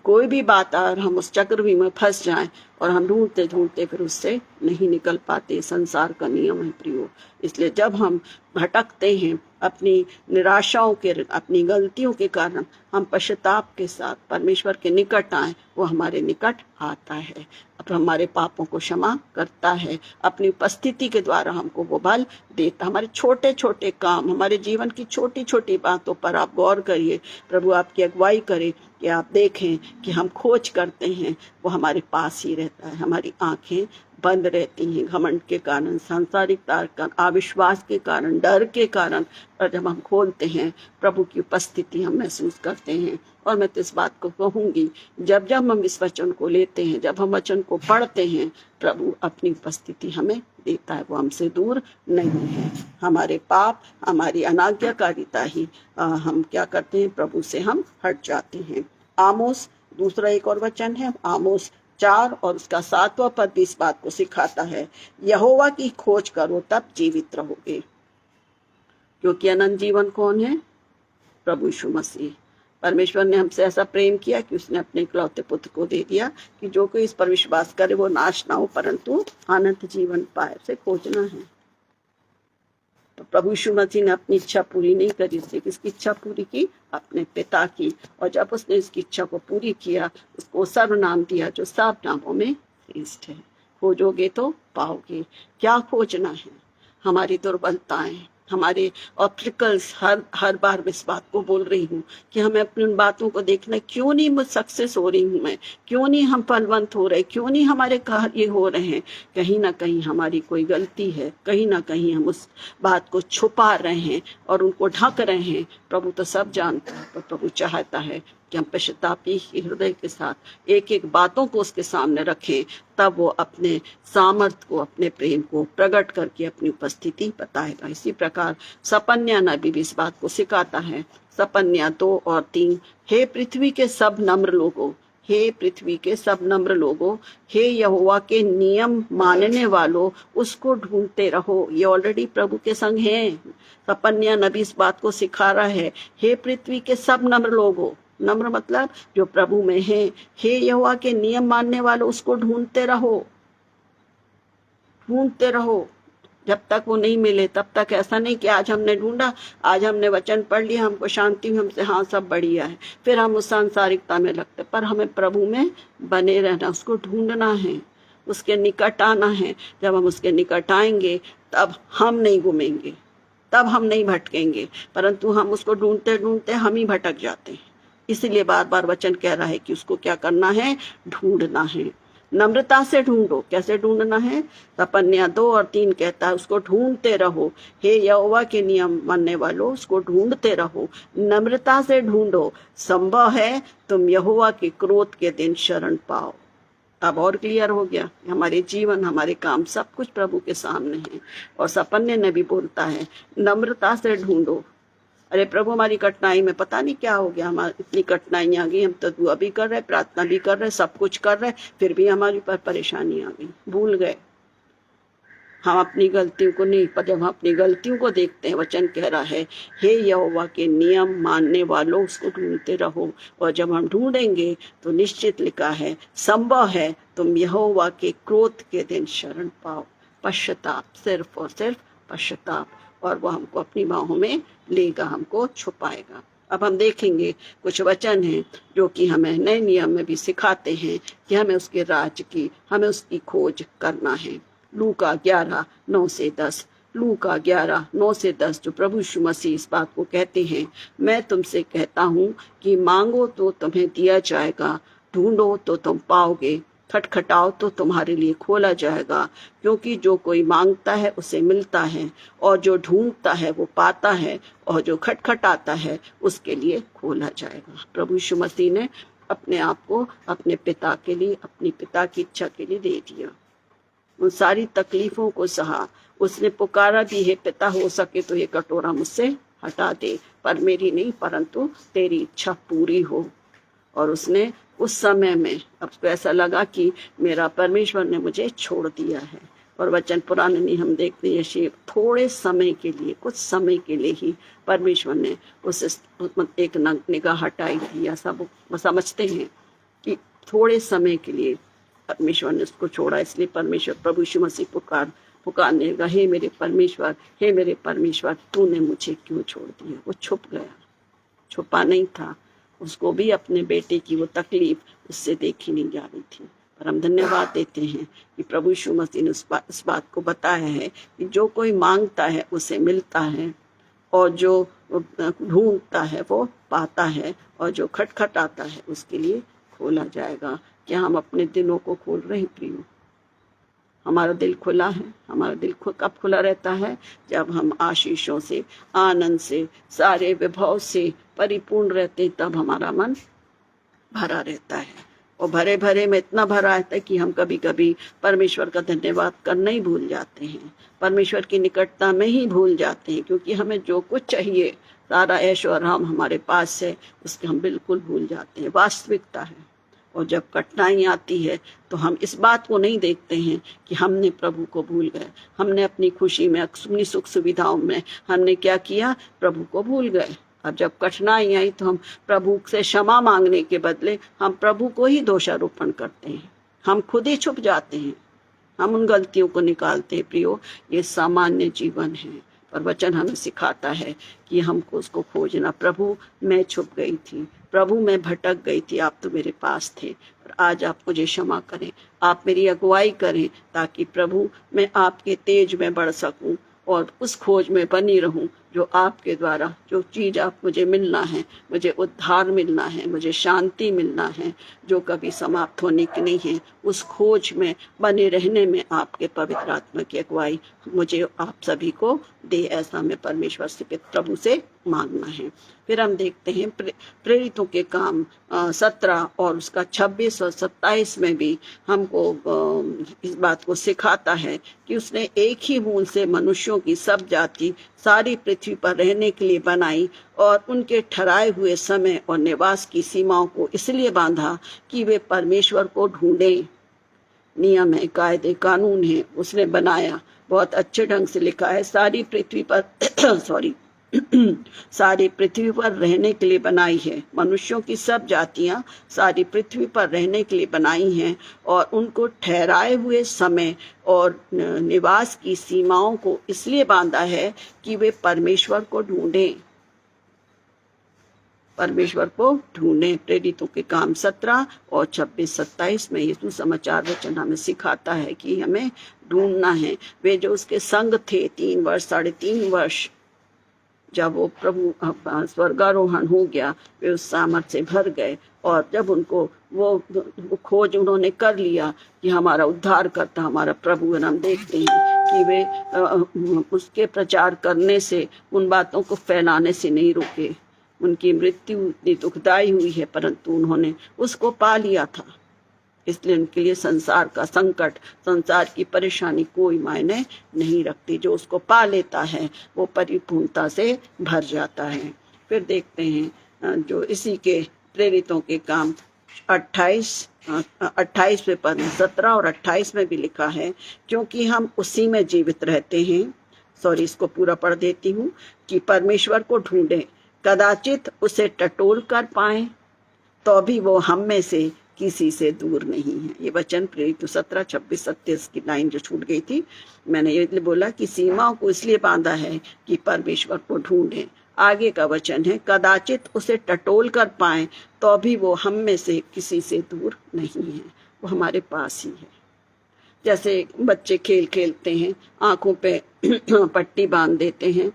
कोई भी बात और हम उस चक्रव्यूह में फंस जाएं, और हम ढूंढते ढूंढते फिर उससे नहीं निकल पाते। संसार का नियम है प्रियो। इसलिए जब हम भटकते हैं अपनी निराशाओं के, अपनी गलतियों के कारण, हम पश्चाताप के साथ परमेश्वर के निकट आए, वो हमारे निकट आता है। तो हमारे पापों को क्षमा करता है, अपनी उपस्थिति के द्वारा हमको वो बल देता। हमारे छोटे छोटे काम, हमारे जीवन की छोटी छोटी बातों पर आप गौर करिए, प्रभु आपकी अगुवाई करे कि आप देखें कि हम खोज करते हैं, वो हमारे पास ही रहता है। हमारी आंखें बंद रहती हैं घमंड के कारण, सांसारिकता के कारण, अविश्वास के कारण, डर के कारण, और जब हम खोलते हैं प्रभु की उपस्थिति हम महसूस करते हैं। और मैं तो इस बात को कहूंगी, जब जब हम इस वचन को लेते हैं, जब हम वचन को पढ़ते हैं, प्रभु अपनी उपस्थिति हमें देता है, वो हमसे दूर नहीं है। हमारे पाप, हमारी अनाज्ञाकारिता ही हम क्या करते हैं, प्रभु से हम हट जाते हैं। आमोस, दूसरा एक और वचन है, आमोस 4 और उसका 7वां पद भी इस बात को सिखाता है, यहोवा की खोज करो तब जीवित रहोगे। क्योंकि अनंत जीवन कौन है? प्रभु यीशु मसीह। परमेश्वर ने हमसे ऐसा प्रेम किया कि उसने अपने इकलौते पुत्र को दे दिया कि जो कोई इस पर विश्वास करे वो नाश ना हो परंतु अनंत जीवन पाए। उसे खोजना है। तो प्रभु यीशु मसीह ने अपनी इच्छा पूरी नहीं करी, उसने किसकी इच्छा पूरी की? अपने पिता की। और जब उसने इसकी इच्छा को पूरी किया, उसको सर्वनाम दिया जो सब नामों में श्रेष्ठ है। खोजोगे तो पाओगे। क्या खोजना है? हमारी दुर्बलताएं, हमारे ऑब्स्टिकल्स। हर बार मैं इस बात को बोल रही हूँ कि हमें अपनी उन बातों को देखना, क्यों नहीं मैं सक्सेस हो रही हूँ, मैं क्यों नहीं हम फलवंत हो रहे, क्यों नहीं हमारे कार्य हो रहे हैं। कहीं ना कहीं हमारी कोई गलती है, कहीं ना कहीं हम उस बात को छुपा रहे हैं और उनको ढक रहे हैं। प्रभु तो सब जानता है, पर प्रभु चाहता है कि हम पश्चातापी हृदय के साथ एक एक बातों को उसके सामने रखें, तब वो अपने सामर्थ को, अपने प्रेम को प्रकट करके अपनी उपस्थिति बताएगा। इसी प्रकार सपन्या नबी भी इस बात को सिखाता है। सपन्या 2 और 3, हे पृथ्वी के सब नम्र लोगों, हे पृथ्वी के सब नम्र लोगों, हे यहोवा के नियम मानने वालों, उसको ढूंढते रहो। ये ऑलरेडी प्रभु के संग है। सपन्या नबी इस बात को सिखा रहा है, हे पृथ्वी के सब नम्र लोगों, नम्र मतलब जो प्रभु में है, हे यहोवा के नियम मानने वालों, उसको ढूंढते रहो, ढूंढते रहो। जब तक वो नहीं मिले तब तक ऐसा नहीं कि आज हमने ढूंढा, आज हमने वचन पढ़ लिया, हमको शांति हुई, हमसे हाँ सब बढ़िया है, फिर हम उस सांसारिकता में लगते। पर हमें प्रभु में बने रहना, उसको ढूंढना है, उसके निकट आना है। जब हम उसके निकट आएंगे तब हम नहीं घूमेंगे, तब हम नहीं भटकेंगे, परंतु हम उसको ढूंढते ढूंढते हम ही भटक जाते हैं। इसलिए बार बार वचन कह रहा है कि उसको क्या करना है? ढूंढना है। नम्रता से ढूंढो। कैसे ढूंढना है? सपन्या 2 और 3 कहता है, उसको ढूंढते रहो। हे यहोवा के नियम मानने वालों, उसको ढूंढते रहो, नम्रता से ढूंढो। संभव है तुम यहोवा के क्रोध के दिन शरण पाओ। अब और क्लियर हो गया। हमारे जीवन, हमारे काम, सब कुछ प्रभु के सामने है। और सपन्य ने भी बोलता है, नम्रता से ढूंढो। अरे प्रभु, हमारी कठिनाई में पता नहीं क्या हो गया, हमारी इतनी कठिनाइयां आ गई, हम तो दुआ भी कर रहे, प्रार्थना भी कर रहे, सब कुछ कर रहे, फिर भी हमारे ऊपर परेशानी आ गई। भूल गए हम अपनी गलतियों को नहीं। पर जब हम अपनी गलतियों को देखते हैं, वचन कह रहा है, हे यहोवा के नियम मानने वालों, उसको ढूंढते रहो। और जब हम ढूंढेंगे तो निश्चित लिखा है, संभव है तुम यहोवा के क्रोध के दिन शरण पाओ। पश्चाताप, सिर्फ और सिर्फ पश्चाताप, और वो हमको अपनी बाहों में लेगा, हमको छुपाएगा। अब हम देखेंगे कुछ वचन हैं जो कि हमें नए नियम में भी सिखाते हैं कि हमें उसके राज्य की, हमें उसकी खोज करना है। लूका 11:9 से 10, लूका 11:9 से 10, जो प्रभु यीशु मसीह इस बात को कहते हैं, मैं तुमसे कहता हूँ कि मांगो तो तुम्हें दिया जाएगा, ढूंढो तो तुम पाओगे, खटखटाओ तो तुम्हारे लिए खोला जाएगा। क्योंकि जो कोई मांगता है उसे मिलता है, और जो ढूंढता है वो पाता है, और जो खटखटाता है उसके लिए खोला जाएगा। प्रभु यीशु मसीह ने अपने आप को अपने पिता के लिए, अपनी पिता की इच्छा के लिए दे दिया। उन सारी तकलीफों को सहा। उसने पुकारा भी, हे पिता, हो सके तो ये कटोरा मुझसे हटा दे, पर मेरी नहीं परंतु तेरी इच्छा पूरी हो। और उसने उस समय में अब ऐसा लगा कि मेरा परमेश्वर ने मुझे छोड़ दिया है। और वचन पुराने नियम हम देखते हैं, थोड़े समय के लिए, कुछ समय के लिए ही परमेश्वर ने उस एक निगाह हटाई थी। ऐसा वो समझते हैं कि थोड़े समय के लिए परमेश्वर ने उसको छोड़ा। इसलिए परमेश्वर, प्रभु यीशु मसीह पुकारने लगा, हे मेरे परमेश्वर, हे मेरे परमेश्वर, तूने मुझे क्यों छोड़ दिया। वो छुप गया, छुपा नहीं था। उसको भी अपने बेटे की वो तकलीफ उससे देखी नहीं जा रही थी, पर हम धन्यवाद देते हैं कि प्रभु यीशु मसीह ने इस बात को बताया है कि जो कोई मांगता है उसे मिलता है, और जो ढूंढता है वो पाता है, और जो खटखटाता है उसके लिए खोला जाएगा। क्या हम अपने दिलों को खोल रहे हैं प्रियो? हमारा दिल खुला है? हमारा दिल कब खुला रहता है? जब हम आशीषों से, आनंद से, सारे विभव से परिपूर्ण रहते, तब हमारा मन भरा रहता है। और भरे भरे में इतना भरा रहता है कि हम कभी कभी परमेश्वर का धन्यवाद करना ही भूल जाते हैं, परमेश्वर की निकटता में ही भूल जाते हैं, क्योंकि हमें जो कुछ चाहिए, सारा ऐश और आराम हमारे पास है, उसके हम बिल्कुल भूल जाते हैं। वास्तविकता है। और जब कठिनाई आती है तो हम इस बात को नहीं देखते हैं कि हमने प्रभु को भूल गए, हमने अपनी खुशी में, अपनी सुख सुविधाओं में हमने क्या किया, प्रभु को भूल गए। अब जब कठिनाई आई तो हम प्रभु से क्षमा मांगने के बदले हम प्रभु को ही दोषारोपण करते हैं, हम खुद ही छुप जाते हैं, हम उन गलतियों को निकालते हैं। प्रियो, ये सामान्य जीवन है, पर वचन हमें सिखाता है कि हमको उसको खोजना। प्रभु, मैं छुप गई थी, प्रभु मैं भटक गई थी, आप तो मेरे पास थे, और आज आप मुझे क्षमा करें, आप मेरी अगुवाई करें, ताकि प्रभु मैं आपके तेज में बढ़ सकूं और उस खोज में बनी रहूं जो आपके द्वारा, जो चीज आप मुझे मिलना है, मुझे उद्धार मिलना है, मुझे शांति मिलना है, जो कभी समाप्त होने की नहीं है, उस खोज में बने रहने में आपके पवित्र आत्मा की अगुवाई मुझे आप सभी को दे। ऐसा मैं परमेश्वर से, प्रभु से मांगना है। फिर हम देखते हैं प्रेरितों के काम 17 और उसका 26 और 27 में भी हमको इस बात को सिखाता है कि उसने एक ही मूल से मनुष्यों की सब जाति सारी पृथ्वी पर रहने के लिए बनाई, और उनके ठहराए हुए समय और निवास की सीमाओं को इसलिए बांधा कि वे परमेश्वर को ढूंढें। नियम है, कायदे, कानून है, उसने बनाया, बहुत अच्छे ढंग से लिखा है। सारी पृथ्वी पर सारी पृथ्वी पर रहने के लिए बनाई है, मनुष्यों की सब जातियां सारी पृथ्वी पर रहने के लिए बनाई हैं, और उनको ठहराए हुए समय और निवास की सीमाओं को इसलिए बांधा है कि वे परमेश्वर को ढूंढें, परमेश्वर को ढूंढें। प्रेरितों के काम 17 और 26-27 में यीशु समाचार वचन हमें सिखाता है कि हमें ढूंढना है। वे जो उसके संग थे 3 वर्ष, 3.5 वर्ष, जब वो प्रभु स्वर्गारोहण हो गया, वे उस सामर्थ से भर गए, और जब उनको वो खोज उन्होंने कर लिया कि हमारा उद्धार करता हमारा प्रभु है, हम देखते हैं कि वे उसके प्रचार करने से, उन बातों को फैलाने से नहीं रुके। उनकी मृत्यु इतनी दुखदाई हुई है, परंतु उन्होंने उसको पा लिया था, इसलिए उनके लिए संसार का संकट, संसार की परेशानी कोई मायने नहीं रखती। जो उसको पा लेता है वो परिपूर्णता से भर जाता है। फिर देखते हैं जो इसी के प्रेरितों के काम 28 में पद 17 और 28 में भी लिखा है, क्योंकि हम उसी में जीवित रहते हैं। इसको पूरा पढ़ देती हूँ कि परमेश्वर को ढूंढें, कदाचित उसे टटोल कर पाएं, तो भी वो हम में से किसी से दूर नहीं है। ये वचन प्रेरित 17, 26, 27 की लाइन जो छूट गई थी, मैंने ये बोला कि सीमाओं को इसलिए बांधा है कि परमेश्वर को ढूंढें। आगे का वचन है, कदाचित उसे टटोल कर पाएं, तो भी वो हम में से किसी से दूर नहीं है, वो हमारे पास ही है। जैसे बच्चे खेल खेलते हैं, आंखों पे पट्टी बांध देते हैं,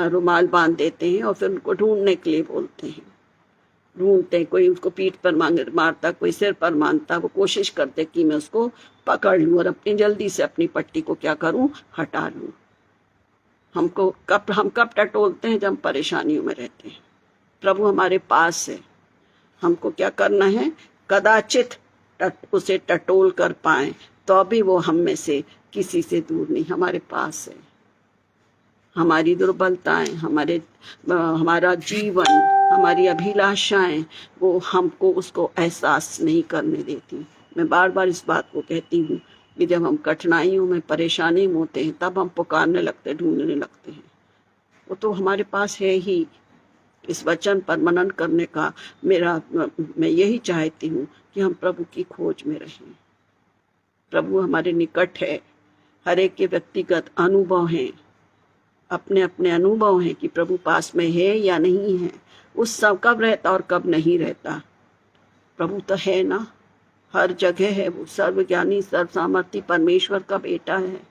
रुमाल बांध देते हैं, और फिर उनको ढूंढने के लिए बोलते हैं, ढूंढते, कोई उसको पीठ पर मारता, कोई सिर पर मारता, वो कोशिश करते कि मैं उसको पकड़ लूं और अपनी जल्दी से अपनी पट्टी को क्या करूं, हटा लूं। हम कब टटोलते हैं, जब हम परेशानियों में रहते हैं। प्रभु हमारे पास है, हमको क्या करना है, कदाचित उसे टटोल कर पाए, तो भी वो हम में से किसी से दूर नहीं, हमारे पास है। हमारी दुर्बलताएं, हमारा जीवन, हमारी अभिलाषाएं, वो हमको उसको एहसास नहीं करने देती। मैं बार बार इस बात को कहती हूँ कि जब हम कठिनाइयों में, परेशानी में होते हैं, तब हम पुकारने लगते, ढूंढने लगते हैं। वो तो हमारे पास है ही। इस वचन पर मनन करने का मैं यही चाहती हूँ कि हम प्रभु की खोज में रहें। प्रभु हमारे निकट है, हर एक के व्यक्तिगत अनुभव हैं, अपने अपने अनुभव हैं कि प्रभु पास में है या नहीं है। उस सब कब रहता और कब नहीं रहता, प्रभु तो है ना, हर जगह है, वो सर्वज्ञानी सर्वसामर्थी परमेश्वर का बेटा है।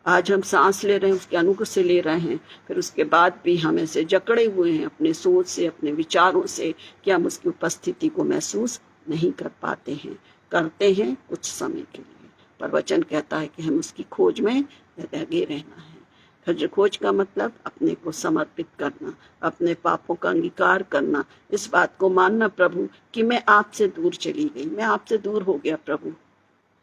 आज हम सांस ले रहे हैं उसके अनुग्रह से ले रहे हैं, फिर उसके बाद भी हम ऐसे जकड़े हुए हैं अपने सोच से, अपने विचारों से, कि हम उसकी उपस्थिति को महसूस नहीं कर पाते हैं। करते हैं कुछ समय के लिए, पर वचन कहता है कि हम उसकी खोज में लगे रहना है। फिर खोज का मतलब अपने को समर्पित करना, अपने पापों का अंगीकार करना, इस बात को मानना प्रभु कि मैं आपसे दूर चली गई, मैं आपसे दूर हो गया प्रभु,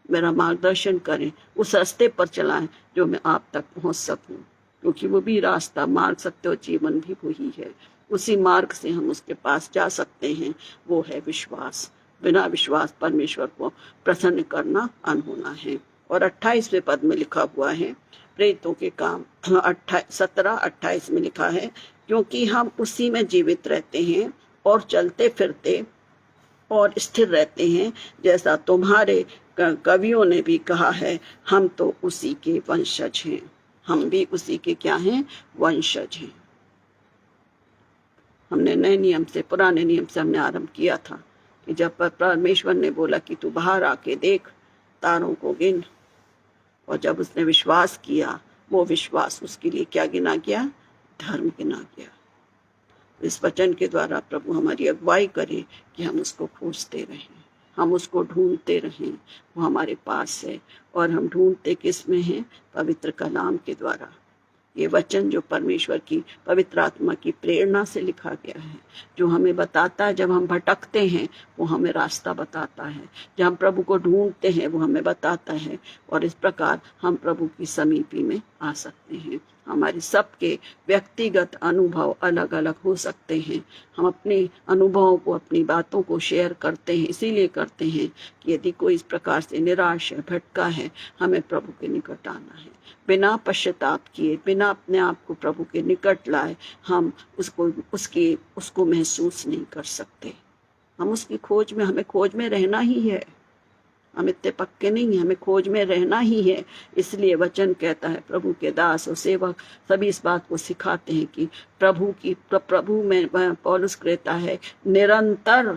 मेरा मार्गदर्शन करें, उस रास्ते पर चलाएं जो मैं आप तक पहुंच सकूं, क्योंकि वो भी रास्ता, मार्ग, सत्य और जीवन भी वही है। उसी मार्ग से हम उसके पास जा सकते हैं, वो है विश्वास। बिना विश्वास परमेश्वर को प्रसन्न करना अनहोना है। और 28वें पद में लिखा हुआ है, प्रेरितों के काम 17-28 में लिखा है, क्योंकि हम उसी में जीवित रहते हैं और चलते फिरते और स्थिर रहते हैं, जैसा तुम्हारे कवियों ने भी कहा है, हम तो उसी के वंशज हैं। हम भी उसी के क्या हैं? वंशज हैं। हमने नए नियम से, पुराने नियम से हमने आरंभ किया था कि जब परमेश्वर ने बोला कि तू बाहर आके देख, तारों को गिन, और जब उसने विश्वास किया, वो विश्वास उसके लिए क्या गिना गया? धर्म गिना गया। इस वचन के द्वारा प्रभु हमारी अगुवाई करे कि हम उसको खोजते रहें, हम उसको ढूंढते रहें। वो हमारे पास है, और हम ढूंढते किस में हैं? पवित्र कलाम के द्वारा। ये वचन जो परमेश्वर की पवित्र आत्मा की प्रेरणा से लिखा गया है, जो हमें बताता है, जब हम भटकते हैं वो हमें रास्ता बताता है, जब हम प्रभु को ढूंढते हैं वो हमें बताता है, और इस प्रकार हम प्रभु की समीपी में आ सकते हैं। हमारे सबके व्यक्तिगत अनुभव अलग अलग हो सकते हैं। हम अपने अनुभवों को, अपनी बातों को शेयर करते हैं, इसीलिए करते हैं कि यदि कोई इस प्रकार से निराश है, भटका है, हमें प्रभु के निकट आना है। बिना पश्चाताप किए, बिना अपने आप को प्रभु के निकट लाए, हम उसको महसूस नहीं कर सकते। हम उसकी खोज में, हमें खोज में रहना ही है। हम इतने पक्के नहीं हैं, हमें खोज में रहना ही है। इसलिए वचन कहता है, प्रभु के दास और सेवक सभी इस बात को सिखाते हैं कि प्रभु में पौलुस कहता है, निरंतर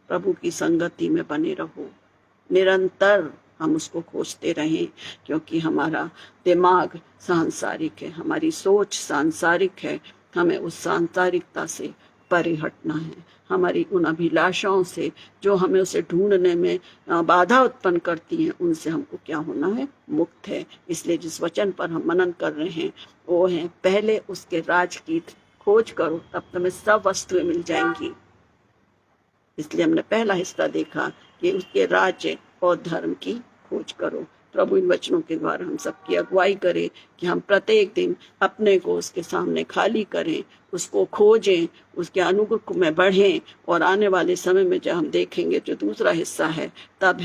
प्रभु की संगति में बने रहो। निरंतर हम उसको खोजते रहें, क्योंकि हमारा दिमाग सांसारिक है, हमारी सोच सांसारिक है। हमें उस सांसारिकता से परे हटना है, हमारी उन अभिलाषाओं से जो हमें उसे ढूंढने में बाधा उत्पन्न करती हैं, उनसे हमको क्या होना है? मुक्त है। इसलिए जिस वचन पर हम मनन कर रहे हैं वो है, पहले उसके राज की खोज करो, तब तुम्हें सब वस्तुएं मिल जाएंगी। इसलिए हमने पहला हिस्सा देखा कि उसके राज्य और धर्म की खोज करो। प्रभु इन वचनों के द्वारा हम सबकी अगुवाई करे कि हम प्रत्येक दिन अपने को उसके सामने खाली करें, उसको खोजें, उसके अनुग्रह में बढ़ें, और आने वाले समय में जब हम देखेंगे जो दूसरा हिस्सा है, तब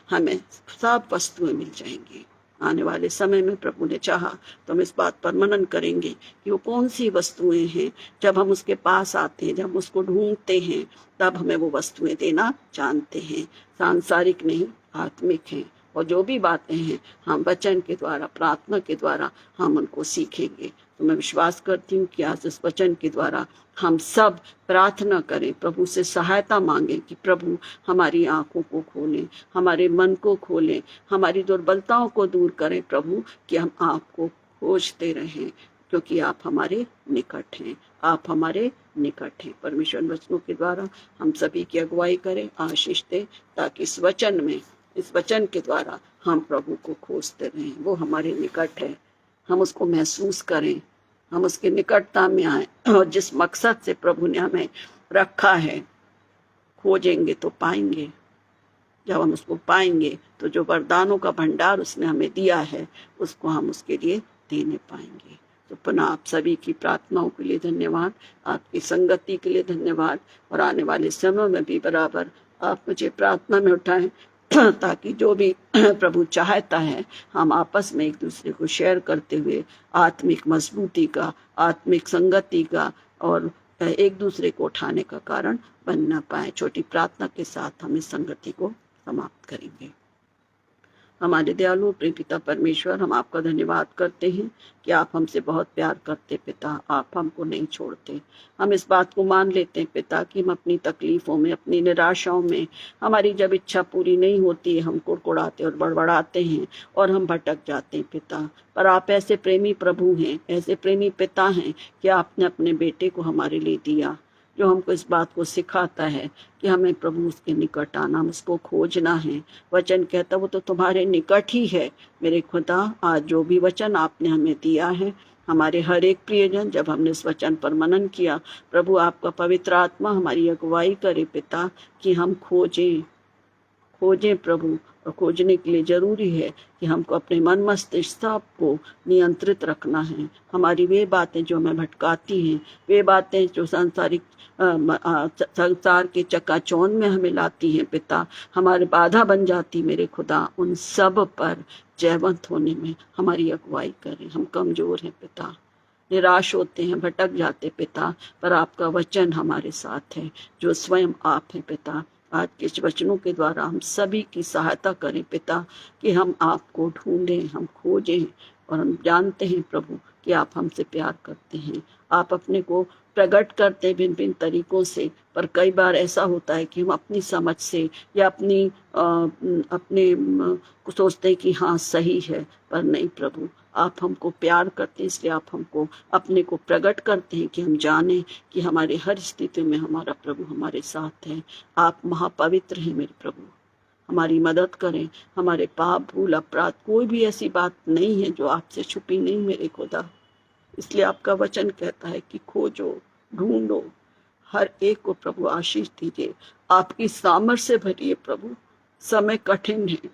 हमें सब वस्तुएं मिल जाएंगी। आने वाले समय में प्रभु ने चाहा तो हम इस बात पर मनन करेंगे कि वो कौन सी वस्तुएं हैं, जब हम उसके पास आते हैं, जब हम उसको ढूंढते हैं, तब हमें वो वस्तुएं देना जानते हैं। सांसारिक नहीं, आत्मिक हैं। और जो भी बातें हैं, हम वचन के द्वारा, प्रार्थना के द्वारा हम उनको सीखेंगे। तो मैं विश्वास करती हूँ कि आज इस वचन के द्वारा हम सब प्रार्थना करें, प्रभु से सहायता मांगें कि प्रभु हमारी आंखों को खोलें, हमारे मन को खोलें, हमारी दुर्बलताओं को दूर करें प्रभु, कि हम आपको खोजते रहें, क्योंकि आप हमारे निकट हैं, आप हमारे निकट हैं। परमेश्वर वचनों के द्वारा हम सभी की अगुवाई करें, आशीष दें, ताकि इस वचन के द्वारा हम प्रभु को खोजते रहें। वो हमारे निकट है, हम उसको महसूस करें, हम उसके निकटता में आए, और जिस मकसद से प्रभु ने हमें रखा है, खोजेंगे तो पाएंगे। जब हम उसको पाएंगे तो जो वरदानों का भंडार उसने हमें दिया है, उसको हम उसके लिए देने पाएंगे। तो पुनः आप सभी की प्रार्थनाओं के लिए धन्यवाद, आपकी संगति के लिए धन्यवाद, और आने वाले समय में भी बराबर आप मुझे प्रार्थना में उठाएं, ताकि जो भी प्रभु चाहता है, हम आपस में एक दूसरे को शेयर करते हुए आत्मिक मजबूती का, आत्मिक संगति का, और एक दूसरे को उठाने का कारण बनना पाए। छोटी प्रार्थना के साथ हम इस संगति को समाप्त करेंगे। हमारे दयालु प्रिय पिता परमेश्वर, हम आपका धन्यवाद करते हैं कि आप हमसे बहुत प्यार करते पिता, आप हमको नहीं छोड़ते। हम इस बात को मान लेते हैं पिता कि हम अपनी तकलीफों में, अपनी निराशाओं में, हमारी जब इच्छा पूरी नहीं होती है, हम कुड़कुड़ाते और बड़बड़ाते हैं और हम भटक जाते हैं पिता। पर आप ऐसे प्रेमी प्रभु हैं, ऐसे प्रेमी पिता हैं कि आपने अपने बेटे को हमारे लिए दिया, जो हमको इस बात को सिखाता है कि हमें प्रभु उसके निकट आना, उसको खोजना है। वचन कहता वो तो तुम्हारे निकट ही है। मेरे खुदा, आज जो भी वचन आपने हमें दिया है, हमारे हर एक प्रियजन, जब हमने इस वचन पर मनन किया, प्रभु आपका पवित्र आत्मा हमारी अगुवाई करे पिता, कि हम खोजें प्रभु। और खोजने के लिए जरूरी है कि हमको अपने मन मस्तिष्क को नियंत्रित रखना है। हमारी वे बातें जो हमें भटकाती हैं, वे बातें जो सांसारिक संसार के चकाचौंध में हमें लाती हैं पिता, हमारे बाधा बन जाती मेरे खुदा, उन सब पर जयवंत होने में हमारी अगुवाई करें। हम कमजोर हैं पिता, निराश होते हैं, भटक जाते पिता, पर आपका वचन हमारे साथ है, जो स्वयं आप हैं पिता। आज के इस वचनों के द्वारा हम सभी की सहायता करें पिता, कि हम आपको ढूंढें, हम खोजें, और हम जानते हैं प्रभु कि आप हमसे प्यार करते हैं। आप अपने को प्रकट करते हैं भिन्न भिन्न तरीकों से, पर कई बार ऐसा होता है कि हम अपनी समझ से या अपने को सोचते हैं कि हाँ सही है, पर नहीं प्रभु, आप हमको प्यार करते हैं, इसलिए आप हमको अपने को प्रकट करते हैं कि हम जाने कि हमारे हर स्थिति में हमारा प्रभु हमारे साथ है। आप महापवित्र हैं मेरे प्रभु, हमारी मदद करें। हमारे पाप, भूल, अपराध, कोई भी ऐसी बात नहीं है जो आपसे छुपी नहीं मेरे खुदा। इसलिए आपका वचन कहता है कि खोजो, ढूंढो, हर एक को प्रभु आशीष दीजिए। आपकी सामर्थ से भरिए प्रभु। समय कठिन है,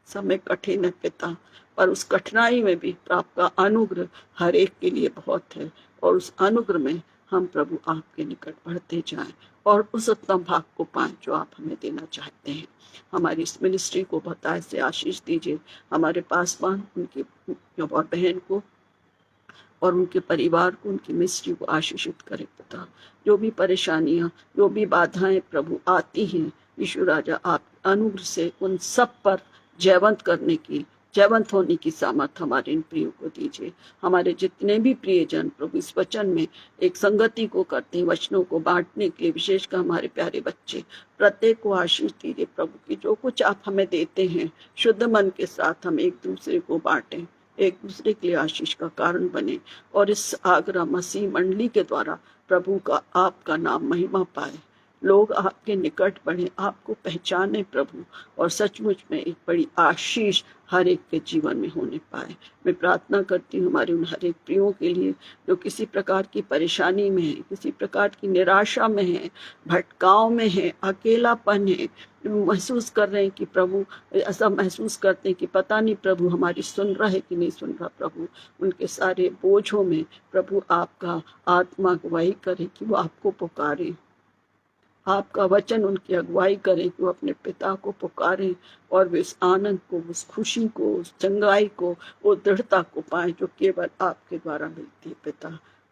समय कठिन है पिता, पर उस कठिनाई में भी आपका अनुग्रह हर एक के लिए बहुत है, और उस अनुग्रह में हम प्रभु आपके निकट बढ़ते जाएं और उस उत्तम भाग को पाएं जो आप हमें देना चाहते हैं। हमारी इस मिनिस्ट्री को बताए से आशीष दीजिए। हमारे पासवान, उनकी और बहन को और उनके परिवार को, उनकी मिनिस्ट्री को आशीषित करें पिता। जो भी परेशानियां, जो भी बाधाएं प्रभु आती हैं, यीशु राजा आप अनुग्रह से उन सब पर जयवंत होने की सामर्थ हमारे इन प्रियो को दीजिए। हमारे जितने भी प्रियजन प्रभु इस वचन में एक संगति को करते हैं, वचनों को बांटने के लिए, विशेषकर हमारे प्यारे बच्चे, प्रत्येक को आशीष दीजिए प्रभु, की जो कुछ आप हमें देते हैं, शुद्ध मन के साथ हम एक दूसरे को बांटें, एक दूसरे के लिए आशीष का कारण बने, और इस आगरा मसीह मंडली के द्वारा प्रभु का, आपका नाम महिमा पाए, लोग आपके निकट बढ़े, आपको पहचाने प्रभु, और सचमुच में एक बड़ी आशीष हर एक के जीवन में होने पाए। मैं प्रार्थना करती हूँ हमारे उन हर एक प्रियों के लिए जो किसी प्रकार की परेशानी में है, किसी प्रकार की निराशा में है, भटकाव में है, अकेलापन है, महसूस कर रहे हैं कि प्रभु, ऐसा महसूस करते हैं कि पता नहीं प्रभु हमारी सुन रहा है कि नहीं सुन रहा प्रभु। उनके सारे बोझों में प्रभु आपका आत्मा अगुवाई करे कि वो आपको पुकारे, आपका वचन उनकी अगुवाई करें कि वो अपने पिता को पुकारें, और वे उस आनंद को, उस खुशी को, उस चंगाई को, वो दृढ़ता को पाएं जो केवल आपके द्वारा मिलती है पिता।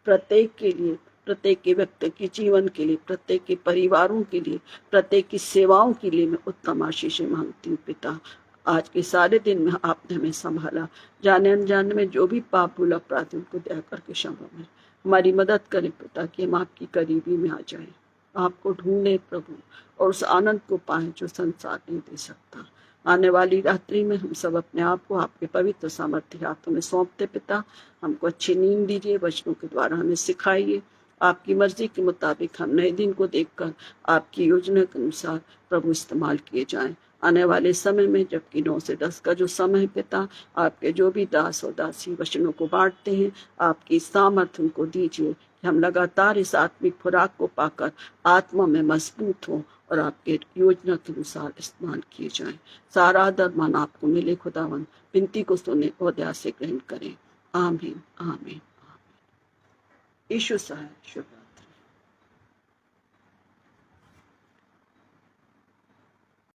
प्रत्येक के लिए, प्रत्येक के व्यक्ति के जीवन के लिए, प्रत्येक के परिवारों के लिए, प्रत्येक की सेवाओं के लिए मैं उत्तम आशीषें मांगती हूँ पिता। आज के सारे दिन में आपने हमें संभाला, जाने अनजाने में जो भी पाप, भूल, अपराध, उनको दया करके क्षमा में हमारी मदद करें पिता, कि हम आपकी करीबी में आ जाएं, आपको ढूंढे प्रभु, और उस आनंद को पाएं जो संसार नहीं दे सकता। आने वाली रात्रि में हम सब अपने आप को आपके पवित्र सामर्थ्य हाथों में सौंपते पिता। हमको अच्छी नींद दीजिए, वचनों के द्वारा हमें सिखाइए, आपकी मर्जी के मुताबिक हम नए दिन को देखकर आपकी योजना के अनुसार प्रभु इस्तेमाल किए जाएं। आने वाले समय में, जबकि 9 से 10 का जो समय है पिता, आपके जो भी दास और दासी वचनों को बांटते हैं, आपकी सामर्थ्य उनको दीजिए कि हम लगातार इस आत्मिक खुराक को पाकर आत्मा में मजबूत हों और आपके योजना के अनुसार इस्तेमाल किए जाएं। सारा आदर मान आपको मिले खुदावन, विनती को सुने और दया से ग्रहण करें। आमीन, आमीन, आमीन। यीशु सहाय, शुभ।